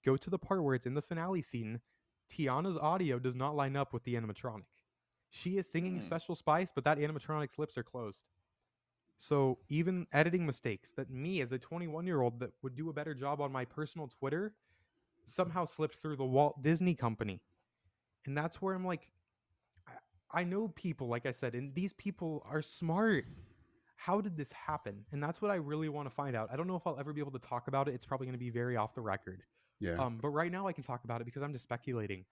go to the part where it's in the finale scene. Tiana's audio does not line up with the animatronic. She is singing Special Spice, but that animatronic's lips are closed. So even editing mistakes that me as a 21-year-old that would do a better job on my personal Twitter somehow slipped through the Walt Disney Company. And that's where I'm like, I know people, like I said, and these people are smart. How did this happen? And that's what I really want to find out. I don't know if I'll ever be able to talk about it. It's probably going to be very off the record. Yeah. But right now I can talk about it because I'm just speculating.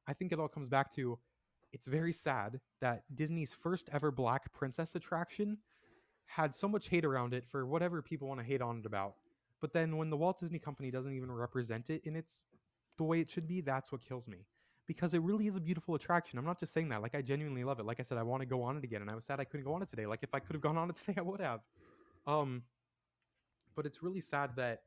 I think it all comes back to, it's very sad that Disney's first ever Black Princess attraction had so much hate around it for whatever people want to hate on it about. But then when the Walt Disney Company doesn't even represent it in the way it should be, that's what kills me. Because it really is a beautiful attraction. I'm not just saying that. Like, I genuinely love it. Like I said, I want to go on it again, and I was sad I couldn't go on it today. Like, if I could have gone on it today, I would have. But it's really sad that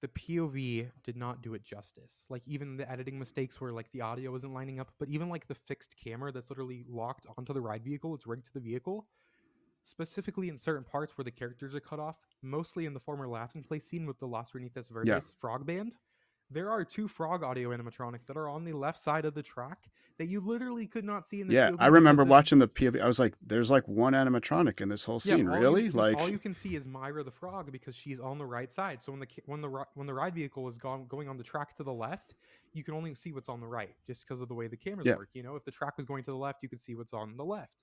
the POV did not do it justice. Like, even the editing mistakes where, like, the audio isn't lining up, but even, like, the fixed camera that's literally locked onto the ride vehicle, it's rigged to the vehicle, specifically in certain parts where the characters are cut off, mostly in the former Laughing Place scene with the Las Renitas Verdes frog band. There are 2 frog audio animatronics that are on the left side of the track that you literally could not see in the POV. I remember watching the POV. I was like, there's like one animatronic in this whole scene. Really? All you can see is Myra the frog because she's on the right side. So when the ride vehicle is going on the track to the left, you can only see what's on the right just because of the way the cameras work. You know, if the track was going to the left, you could see what's on the left.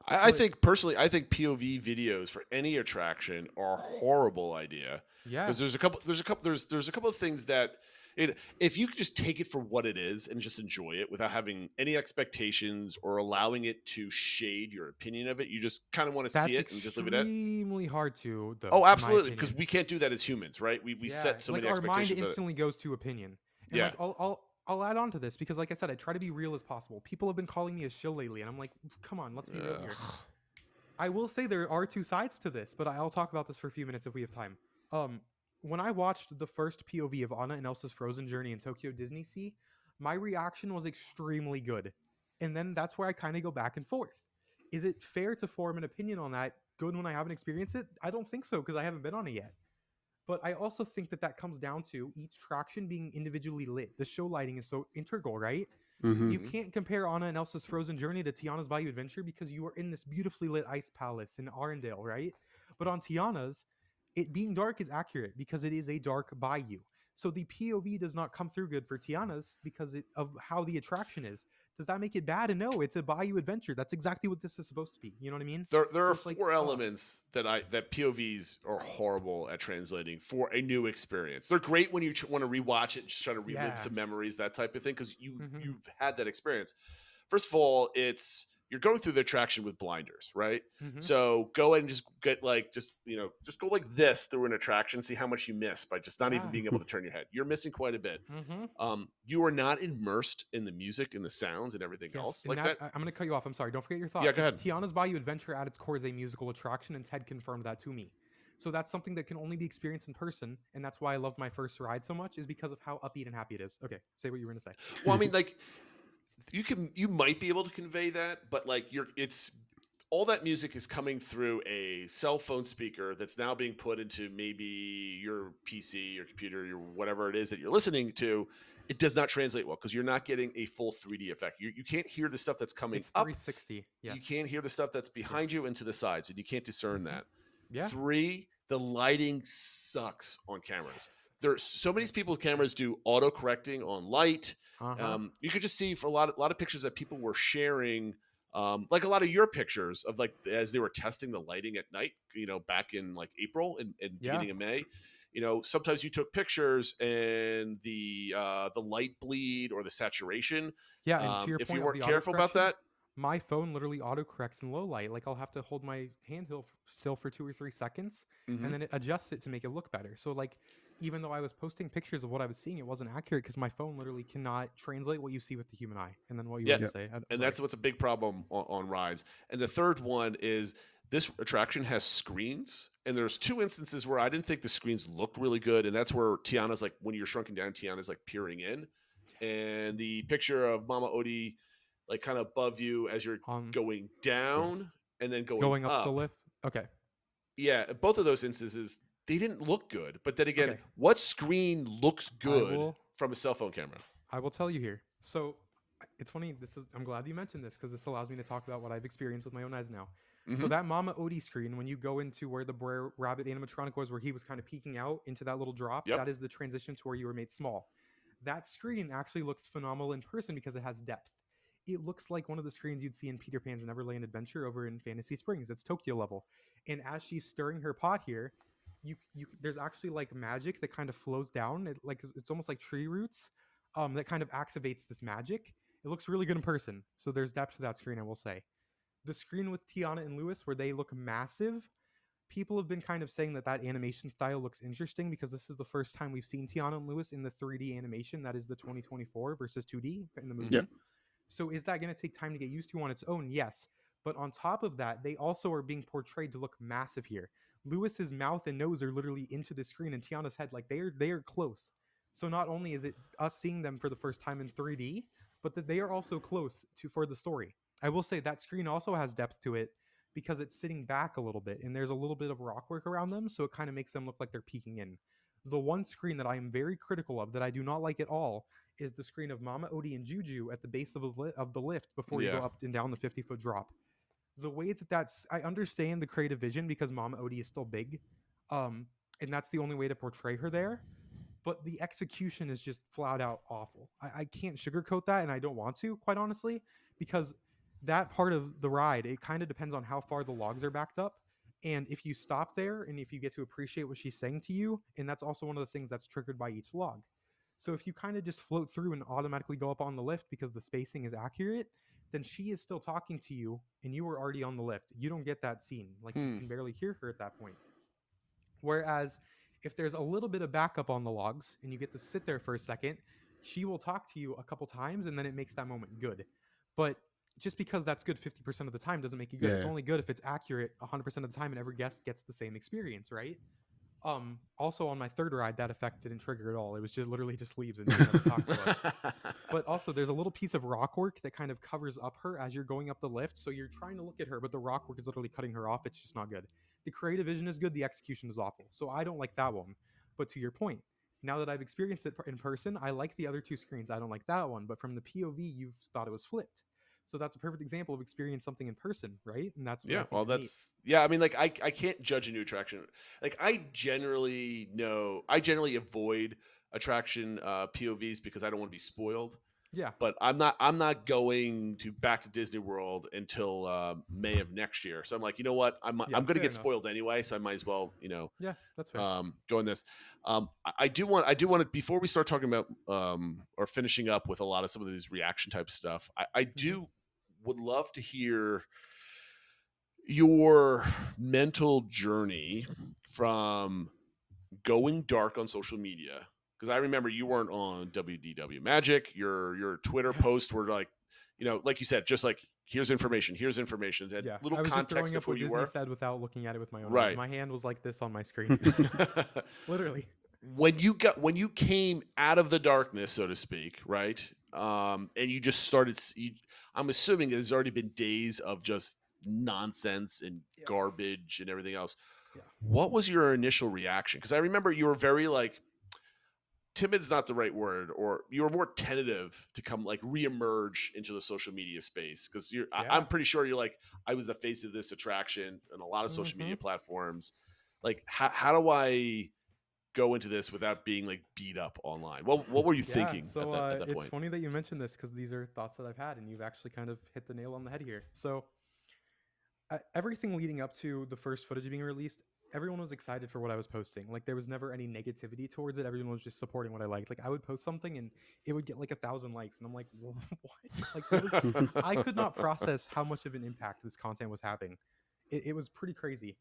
I think personally, POV videos for any attraction are a horrible idea. Yeah, because there's a couple of things that if you could just take it for what it is and just enjoy it without having any expectations or allowing it to shade your opinion of it, you just kind of want to see it and just leave it at. Extremely hard to. Though, oh, absolutely, because we can't do that as humans, right? We set so many expectations. Our mind instantly goes to opinion. And like, I'll add on to this because, like I said, I try to be real as possible. People have been calling me a shill lately, and I'm like, come on, let's be real here. I will say there are 2 sides to this, but I'll talk about this for a few minutes if we have time. When I watched the first POV of Anna and Elsa's Frozen Journey in Tokyo Disney Sea, my reaction was extremely good. And then that's where I kind of go back and forth. Is it fair to form an opinion on that good when I haven't experienced it? I don't think so because I haven't been on it yet. But I also think that comes down to each attraction being individually lit. The show lighting is so integral, right? Mm-hmm. You can't compare Anna and Elsa's Frozen Journey to Tiana's Bayou Adventure because you are in this beautifully lit ice palace in Arendelle, right? But on Tiana's, it being dark is accurate because it is a dark bayou. So the POV does not come through good for Tiana's because of how the attraction is. Does that make it bad? And no, it's a Bayou adventure. That's exactly what this is supposed to be. You know what I mean? There are 4 elements that POVs are horrible at translating for a new experience. They're great when you want to rewatch it, just try to relive some memories, that type of thing, because you've had that experience. first of all, you're going through the attraction with blinders, right? Mm-hmm. So go ahead and just get just go like this through an attraction, see how much you miss by just not even being able to turn your head. You're missing quite a bit. Mm-hmm. You are not immersed in the music and the sounds and everything else like that. I'm going to cut you off. I'm sorry. Don't forget your thought. Yeah, go ahead. Tiana's Bayou Adventure at its core is a musical attraction, and Ted confirmed that to me. So that's something that can only be experienced in person, and that's why I loved my first ride so much, is because of how upbeat and happy it is. Okay, say what you were going to say. Well, I mean, like you might be able to convey that, but like it's all that music is coming through a cell phone speaker that's now being put into maybe your PC, your computer, your whatever it is that you're listening to. It does not translate well because you're not getting a full 3D effect. You can't hear the stuff that's coming it's up. 360. Yes. You can't hear the stuff that's behind you and to the sides, and you can't discern that. Yeah. 3, the lighting sucks on cameras. There's so many people's cameras do auto correcting on light. You could just see for a lot of pictures that people were sharing, like a lot of your pictures of like as they were testing the lighting at night, back in like April and beginning of May. Sometimes you took pictures and the light bleed or the saturation. Yeah, and to your if point you of weren't the careful about that, my phone literally autocorrects in low light. Like I'll have to hold my hand still for 2 or 3 seconds, and then it adjusts it to make it look better. So like, even though I was posting pictures of what I was seeing, it wasn't accurate because my phone literally cannot translate what you see with the human eye. And then what you were going to say. And that's what's a big problem on rides. And the third one is this attraction has screens. And there's 2 instances where I didn't think the screens looked really good. And that's where Tiana's like, when you're shrunken down, Tiana's like peering in. And the picture of Mama Odie, like kind of above you as you're going down and then going up the lift. Okay. Yeah. Both of those instances, they didn't look good. But then again, what screen looks good from a cell phone camera? I will tell you here. So it's funny. I'm glad you mentioned this because this allows me to talk about what I've experienced with my own eyes now. So that Mama Odie screen, when you go into where the Brer Rabbit animatronic was, where he was kind of peeking out into that little drop, that is the transition to where you were made small. That screen actually looks phenomenal in person because it has depth. It looks like one of the screens you'd see in Peter Pan's Neverland Adventure over in Fantasy Springs. It's Tokyo level. And as she's stirring her pot here, there's actually like magic that kind of flows down. It's almost like tree roots that kind of activates this magic. It looks really good in person. So there's depth to that screen, I will say. The screen with Tiana and Lewis where they look massive, people have been kind of saying that animation style looks interesting because this is the first time we've seen Tiana and Lewis in the 3D animation. That is the 2024 versus 2D in the movie. So is that going to take time to get used to on its own? Yes. But on top of that, they also are being portrayed to look massive here. Lewis's mouth and nose are literally into the screen, and Tiana's head, like they are close. So not only is it us seeing them for the first time in 3D, but that they are also close for the story. I will say that screen also has depth to it because it's sitting back a little bit and there's a little bit of rock work around them. So it kind of makes them look like they're peeking in. The one screen that I am very critical of that I do not like at all is the screen of Mama Odie and Juju at the base of the lift before you go up and down the 50-foot drop. The way I understand the creative vision because Mama Odie is still big. And that's the only way to portray her there. But the execution is just flat out awful. I can't sugarcoat that, and I don't want to, quite honestly, because that part of the ride, it kind of depends on how far the logs are backed up. And if you stop there and if you get to appreciate what she's saying to you, and that's also one of the things that's triggered by each log. So if you kind of just float through and automatically go up on the lift because the spacing is accurate, then she is still talking to you and you were already on the lift. You don't get that scene. Like you can barely hear her at that point. Whereas if there's a little bit of backup on the logs and you get to sit there for a second, she will talk to you a couple times and then it makes that moment good. But just because that's good 50% of the time doesn't make it good. It's only good if it's accurate 100% of the time and every guest gets the same experience, right? Also on my third ride, that effect didn't trigger at all. It was just literally just leaves and never talk to us. But also there's a little piece of rock work that kind of covers up her as you're going up the lift. So you're trying to look at her, but the rock work is literally cutting her off. It's just not good. The creative vision is good. The execution is awful. So I don't like that one. But to your point, now that I've experienced it in person, I like the other 2 screens. I don't like that one. But from the POV, you've thought it was flipped. So that's a perfect example of experiencing something in person, right? And that's what I mean, like I can't judge a new attraction. Like I generally avoid attraction POVs because I don't want to be spoiled. Yeah. But I'm not going back to Disney World until May of next year. So I'm like, you know what? I'm going to fair get enough. spoiled anyway, so I might as well, Yeah, that's fair. go in this. I do want to, before we start talking about or finishing up with a lot of some of these reaction type stuff. I do would love to hear your mental journey from going dark on social media, because I remember you weren't on WDW Magic. Your Twitter posts were like, like you said, just like here's information, and Yeah, little I was just context throwing of up who what you Disney were. said without looking at it with my own eyes. Right. My hand was like this on my screen. Literally. When you came out of the darkness, so to speak, right? And you just started. I'm assuming there's already been days of just nonsense and garbage and everything else. Yeah. What was your initial reaction? Because I remember you were very like, timid's not the right word, or you were more tentative to come like reemerge into the social media space, because I'm pretty sure you're like, I was the face of this attraction on a lot of social media platforms. Like, how do I go into this without being like beat up online? What were you thinking so at that it's point? funny that you mentioned this, because these are thoughts that I've had, and you've actually kind of hit the nail on the head here. So everything leading up to the first footage being released, everyone was excited for what I was posting. Like, there was never any negativity towards it. Everyone was just supporting what I liked. Like, I would post something and it would get like 1,000 likes, and I'm like, what? Like, I could not process how much of an impact this content was having. It was pretty crazy.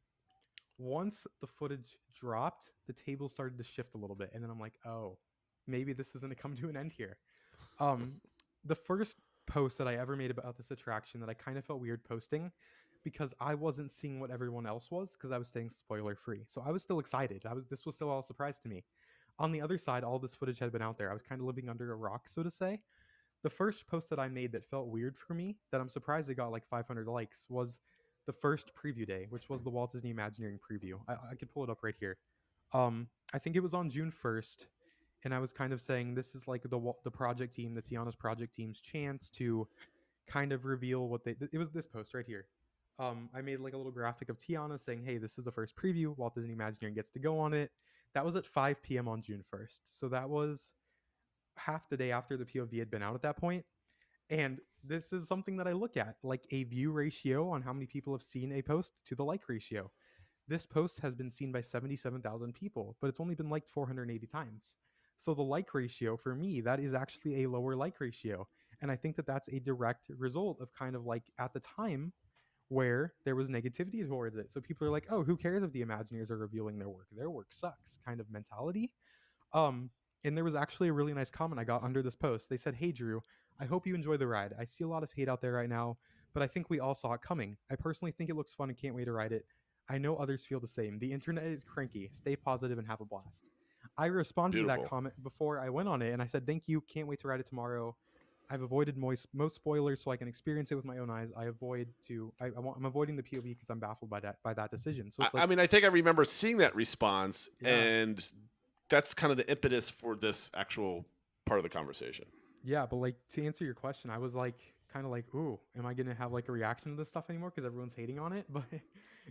Once the footage dropped, the table started to shift a little bit, and then I'm like, oh, maybe this is going to come to an end here. The first post that I ever made about this attraction that I kind of felt weird posting, because I wasn't seeing what everyone else was, because I was staying spoiler free. So I was still excited. This was still all a surprise to me. On the other side, all this footage had been out there. I was kind of living under a rock, so to say. The first post that I made that felt weird for me, that I'm surprised it got like 500 likes, was the first preview day, which was the Walt Disney Imagineering preview. I could pull it up right here. I think it was on June 1st, and I was kind of saying this is like the project team, the Tiana's project team's chance to kind of reveal what it was this post right here. I made like a little graphic of Tiana saying, hey, this is the first preview. Walt Disney Imagineering gets to go on it. That was at 5 p.m. on June 1st. So that was half the day after the POV had been out at that point. And this is something that I look at, like a view ratio on how many people have seen a post to the like ratio. This post has been seen by 77,000 people, but it's only been liked 480 times. So the like ratio for me, that is actually a lower like ratio. And I think that that's a direct result of kind of like at the time where there was negativity towards it. So people are like, oh, who cares if the Imagineers are revealing their work? Their work sucks kind of mentality. And there was actually a really nice comment I got under this post. They said, hey, Drew, I hope you enjoy the ride. I see a lot of hate out there right now, but I think we all saw it coming. I personally think it looks fun and can't wait to ride it. I know others feel the same. The internet is cranky. Stay positive and have a blast. I responded to that comment before I went on it, and I said, thank you. Can't wait to ride it tomorrow. I've avoided most spoilers so I can experience it with my own eyes. I'm avoiding the POV because I'm baffled by that decision. So it's like, I mean, I think I remember seeing that response, and that's kind of the impetus for this actual part of the conversation. Yeah, but like, to answer your question, I was like, kind of like, ooh, am I gonna have like a reaction to this stuff anymore because everyone's hating on it? But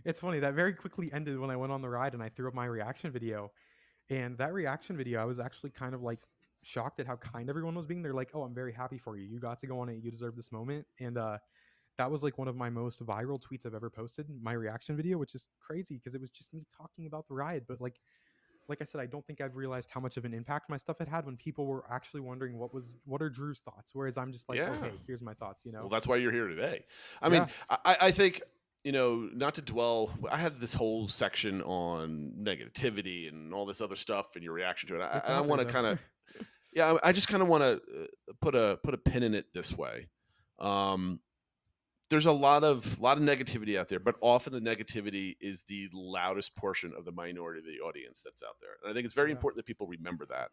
it's funny, that very quickly ended when I went on the ride and I threw up my reaction video. And that reaction video, I was actually kind of like shocked at how kind everyone was being. They're like, oh, I'm very happy for you. You got to go on it. You deserve this moment. And that was like one of my most viral tweets I've ever posted, my reaction video, which is crazy because it was just me talking about the ride. But like I said, I don't think I've realized how much of an impact my stuff had when people were actually wondering what are Drew's thoughts, whereas I'm just like, okay, here's my thoughts, Well, that's why you're here today. I mean, I think, not to dwell, I had this whole section on negativity and all this other stuff and your reaction to it. I want to kind of, I just kind of want to put a pin in it this way. There's a lot of negativity out there, but often the negativity is the loudest portion of the minority of the audience that's out there. And I think it's very important that people remember that.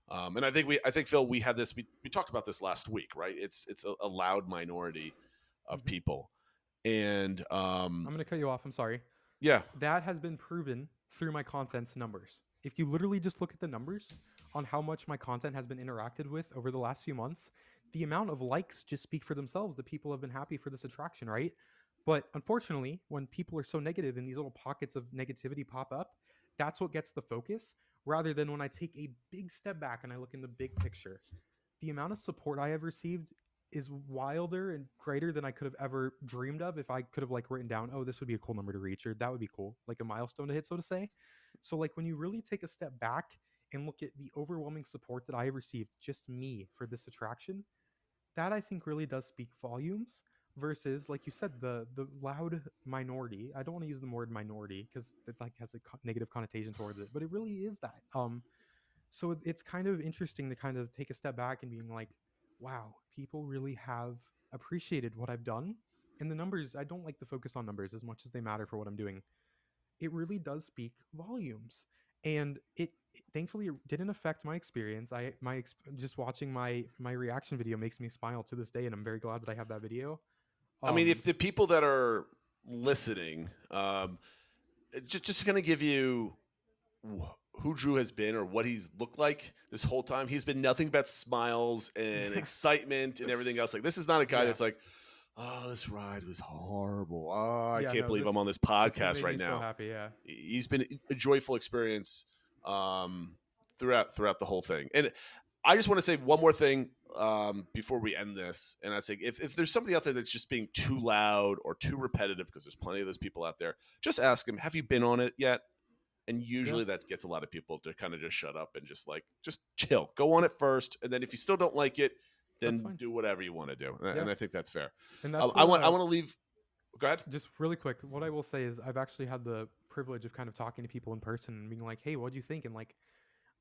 And I think Phil, we had this, we talked about this last week, right? It's a loud minority of people. And I'm going to cut you off. I'm sorry. Yeah. That has been proven through my content's numbers. If you literally just look at the numbers on how much my content has been interacted with over the last few months, the amount of likes just speak for themselves. The people have been happy for this attraction, right? But unfortunately, when people are so negative and these little pockets of negativity pop up, that's what gets the focus, rather than when I take a big step back and I look in the big picture. the amount of support I have received is wilder and greater than I could have ever dreamed of if I could have like written down, oh, this would be a cool number to reach, or that would be cool, like a milestone to hit, so to say. So like when you really take a step back and look at the overwhelming support that I have received, just me, for this attraction, that I think really does speak volumes versus, like you said, the loud minority. I don't want to use the word minority because it like has a negative connotation towards it, but it really is that. So it's kind of interesting to kind of take a step back and being like, wow, people really have appreciated what I've done. And the numbers, I don't like to focus on numbers as much as they matter for what I'm doing. It really does speak volumes. And thankfully it didn't affect my experience. Just watching my reaction video makes me smile to this day, and I'm very glad that I have that video. I mean, if the people that are listening, just going to give you who Drew has been or what he's looked like this whole time. He's been nothing but smiles and excitement and everything else. Like, this is not a guy that's like, oh, this ride was horrible. Oh, I can't believe I'm on this podcast right now. So happy, yeah. He's been a joyful experience throughout the whole thing. And I just want to say one more thing before we end this. And I say, if there's somebody out there that's just being too loud or too repetitive, because there's plenty of those people out there, just ask them, have you been on it yet? And usually that gets a lot of people to kind of just shut up and just chill. Go on it first, and then if you still don't like it, then do whatever you want to do. And I think that's fair. And that's I want to leave. Go ahead. Just really quick, what I will say is I've actually had the privilege of kind of talking to people in person and being like, hey, what do you think? And like,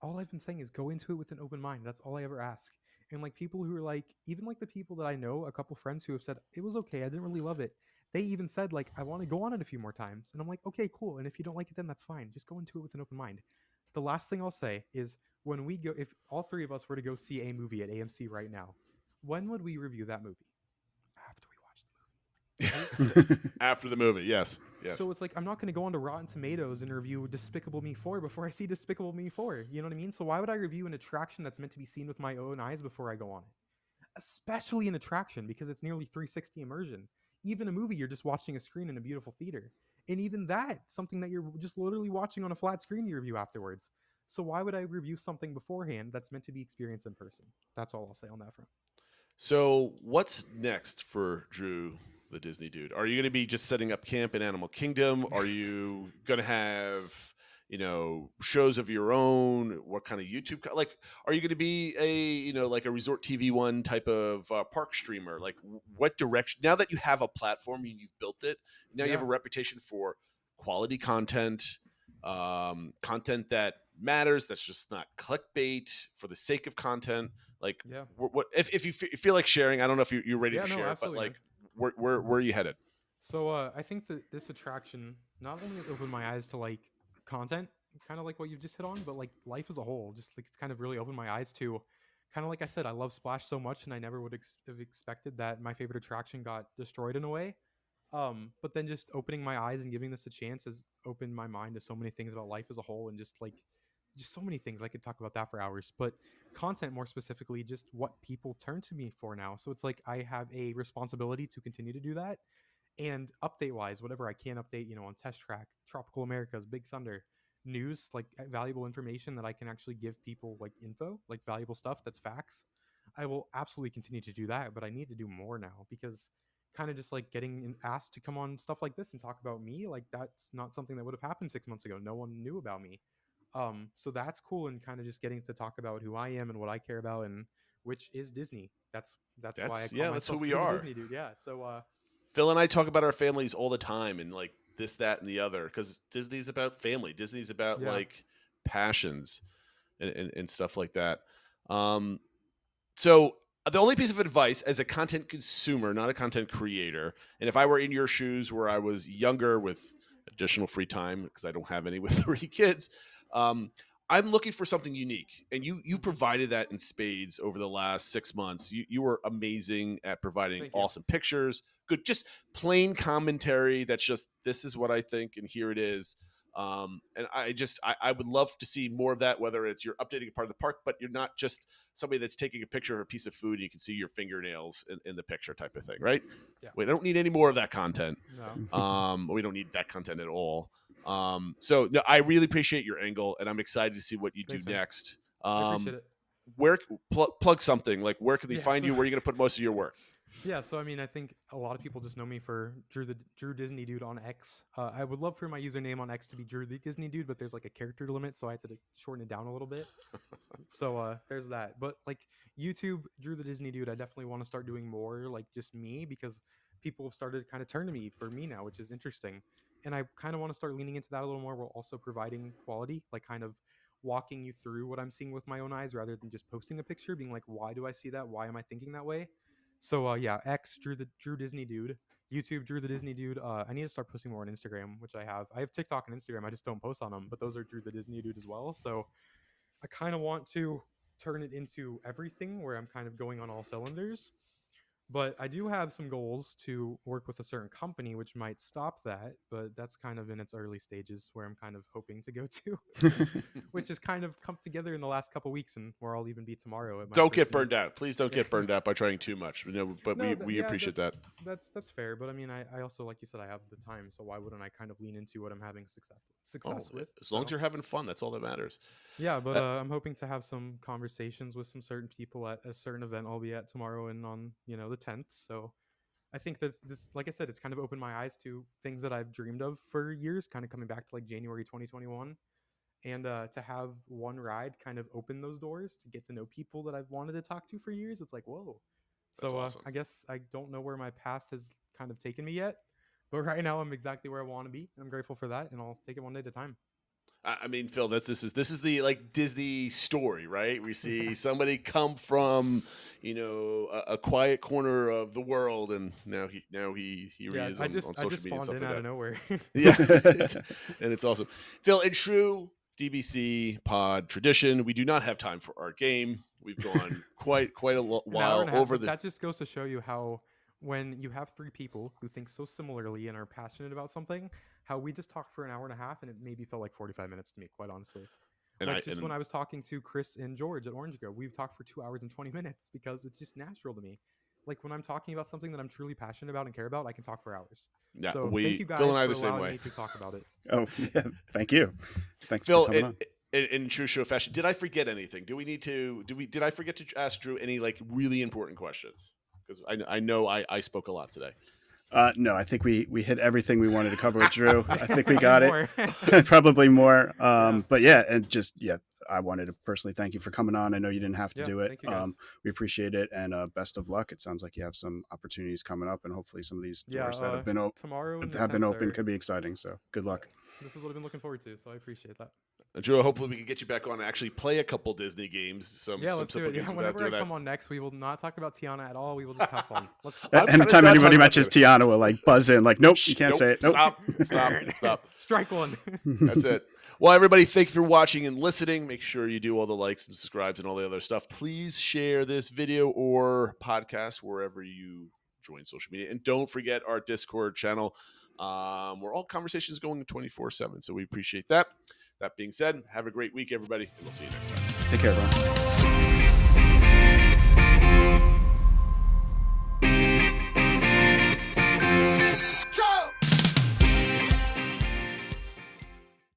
all I've been saying is go into it with an open mind. That's all I ever ask. And like people who are like, even like the people that I know, a couple friends who have said it was okay, I didn't really love it. They even said like, I want to go on it a few more times. And I'm like, okay, cool. And if you don't like it, then that's fine. Just go into it with an open mind. The last thing I'll say is when we go, if all three of us were to go see a movie at AMC right now, when would we review that movie? After we watch the movie. Right? After the movie, yes. So it's like, I'm not going to go onto Rotten Tomatoes and review Despicable Me 4 before I see Despicable Me 4. You know what I mean? So why would I review an attraction that's meant to be seen with my own eyes before I go on it? Especially an attraction, because it's nearly 360 immersion. Even a movie, you're just watching a screen in a beautiful theater. And even that, something that you're just literally watching on a flat screen, you review afterwards. So why would I review something beforehand that's meant to be experienced in person? That's all I'll say on that front. So what's next for Drew, the Disney dude? Are you going to be just setting up camp in Animal Kingdom? Are you going to have, shows of your own? What kind of YouTube? Like, are you going to be a Resort TV One type of park streamer? Like, what direction? Now that you have a platform and you've built it, now you have a reputation for quality content, content that matters. That's just not clickbait for the sake of content. Like, what if you feel like sharing? I don't know if you're ready to share, but like, where are you headed? So I think that this attraction not only has opened my eyes to like content, kind of like what you just hit on, but like life as a whole. Just like it's kind of really opened my eyes to, kind of like I said, I love Splash so much, and I never would have expected that my favorite attraction got destroyed in a way. But then just opening my eyes and giving this a chance has opened my mind to so many things about life as a whole, and just so many things. I could talk about that for hours, but content more specifically, just what people turn to me for now. So it's like I have a responsibility to continue to do that. And update wise, whatever I can update, on Test Track, Tropical Americas, Big Thunder, news, like valuable information that I can actually give people, like info, like valuable stuff that's facts. I will absolutely continue to do that, but I need to do more now, because kind of just like getting asked to come on stuff like this and talk about me, like that's not something that would have happened 6 months ago. No one knew about me. So that's cool, and kind of just getting to talk about who I am and what I care about, and which is Disney. That's why I call myself that's who we are. Disney dude. Yeah. So Phil and I talk about our families all the time, and like this, that, and the other, because Disney's about family. Disney's about like passions and stuff like that. So the only piece of advice as a content consumer, not a content creator, and if I were in your shoes where I was younger with additional free time, because I don't have any with 3 kids, I'm looking for something unique, and you provided that in spades over the last 6 months. You were amazing at providing awesome pictures, good, just plain commentary. That's just, this is what I think, and here it is. And I would love to see more of that, whether it's you're updating a part of the park, but you're not just somebody that's taking a picture of a piece of food and you can see your fingernails in the picture type of thing, right? Yeah. We don't need any more of that content. No. We don't need that content at all. So no, I really appreciate your angle, and I'm excited to see what you do next. I appreciate it. where plug something like where can they Yeah, find so- you? Where are you going to put most of your work? Yeah, so I mean, I think a lot of people just know me for Drew Disney Dude on X. I would love for my username on X to be Drew the Disney Dude, but there's like a character limit, so I had to shorten it down a little bit. So there's that. But like YouTube, Drew the Disney Dude, I definitely want to start doing more like just me, because people have started to kind of turn to me for me now, which is interesting. And I kind of want to start leaning into that a little more, while also providing quality, like kind of walking you through what I'm seeing with my own eyes, rather than just posting a picture, being like, why do I see that? Why am I thinking that way? So yeah, X Drew Disney Dude, YouTube Drew the Disney Dude. I need to start posting more on Instagram, which I have. I have TikTok and Instagram. I just don't post on them, but those are Drew the Disney Dude as well. So I kind of want to turn it into everything, where I'm kind of going on all cylinders. But I do have some goals to work with a certain company, which might stop that. But that's kind of in its early stages, where I'm kind of hoping to go to, which has kind of come together in the last couple weeks, and where I'll even be tomorrow. At my Don't first get meet. burned out. Please don't get burned out by trying too much. But No, we appreciate that. That's fair. But I mean, I also, like you said, I have the time, so why wouldn't I kind of lean into what I'm having success with? As long as you're having fun, that's all that matters. Yeah, but I'm hoping to have some conversations with some certain people at a certain event I'll be at tomorrow and on the 10th. So I think that this, like I said, it's kind of opened my eyes to things that I've dreamed of for years, kind of coming back to like January 2021. And to have one ride kind of open those doors to get to know people that I've wanted to talk to for years, it's like, whoa. That's So awesome. I guess I don't know where my path has kind of taken me yet, but right now I'm exactly where I want to be, and I'm grateful for that, and I'll take it one day at a time. I mean, Phil, this is the like Disney story, right? We see somebody come from, a quiet corner of the world, and now he is on social media and stuff spawned in like out that. of nowhere. Yeah, and it's awesome. Phil, in true DBC pod tradition, we do not have time for our game. We've gone quite a An hour while and a half, over but the. that just goes to show you how, when you have three people who think so similarly and are passionate about something, how we just talked for an hour and a half, and it maybe felt like 45 minutes to me, quite honestly. And When I was talking to Chris and George at Orange Go, we've talked for 2 hours and 20 minutes, because it's just natural to me. Like when I'm talking about something that I'm truly passionate about and care about, I can talk for hours. Yeah, so thank you guys Phil and I for the same allowing way. me to talk about it. Oh, yeah. Thank you. Thanks Phil, for coming on. in true show fashion, did I forget anything? Did I forget to ask Drew any like really important questions? Because I know I spoke a lot today. No, I think we hit everything we wanted to cover with Drew. I think we got it. Probably more. But yeah, and I wanted to personally thank you for coming on. I know you didn't have to do it. Thank you guys. We appreciate it, and best of luck. It sounds like you have some opportunities coming up, and hopefully some of these doors that have been tomorrow and the have been 10th open are- could be exciting. So good luck. This is what I've been looking forward to, so I appreciate that. Drew, hopefully we can get you back on and actually play a couple Disney games. Let's do it. games without Whenever I doing that. come on next, we will not talk about Tiana at all. We will just have fun. Anytime not anybody talking mentions about Tiana, will like buzz in, like, nope, you can't say it. Nope. Stop. Strike one. That's it. Well, everybody, thank you for watching and listening. Make sure you do all the likes and subscribes and all the other stuff. Please share this video or podcast wherever you join social media. And don't forget our Discord channel, where all conversations going 24/7. So we appreciate that. That being said, have a great week, everybody, and we'll see you next time. Take care, everyone.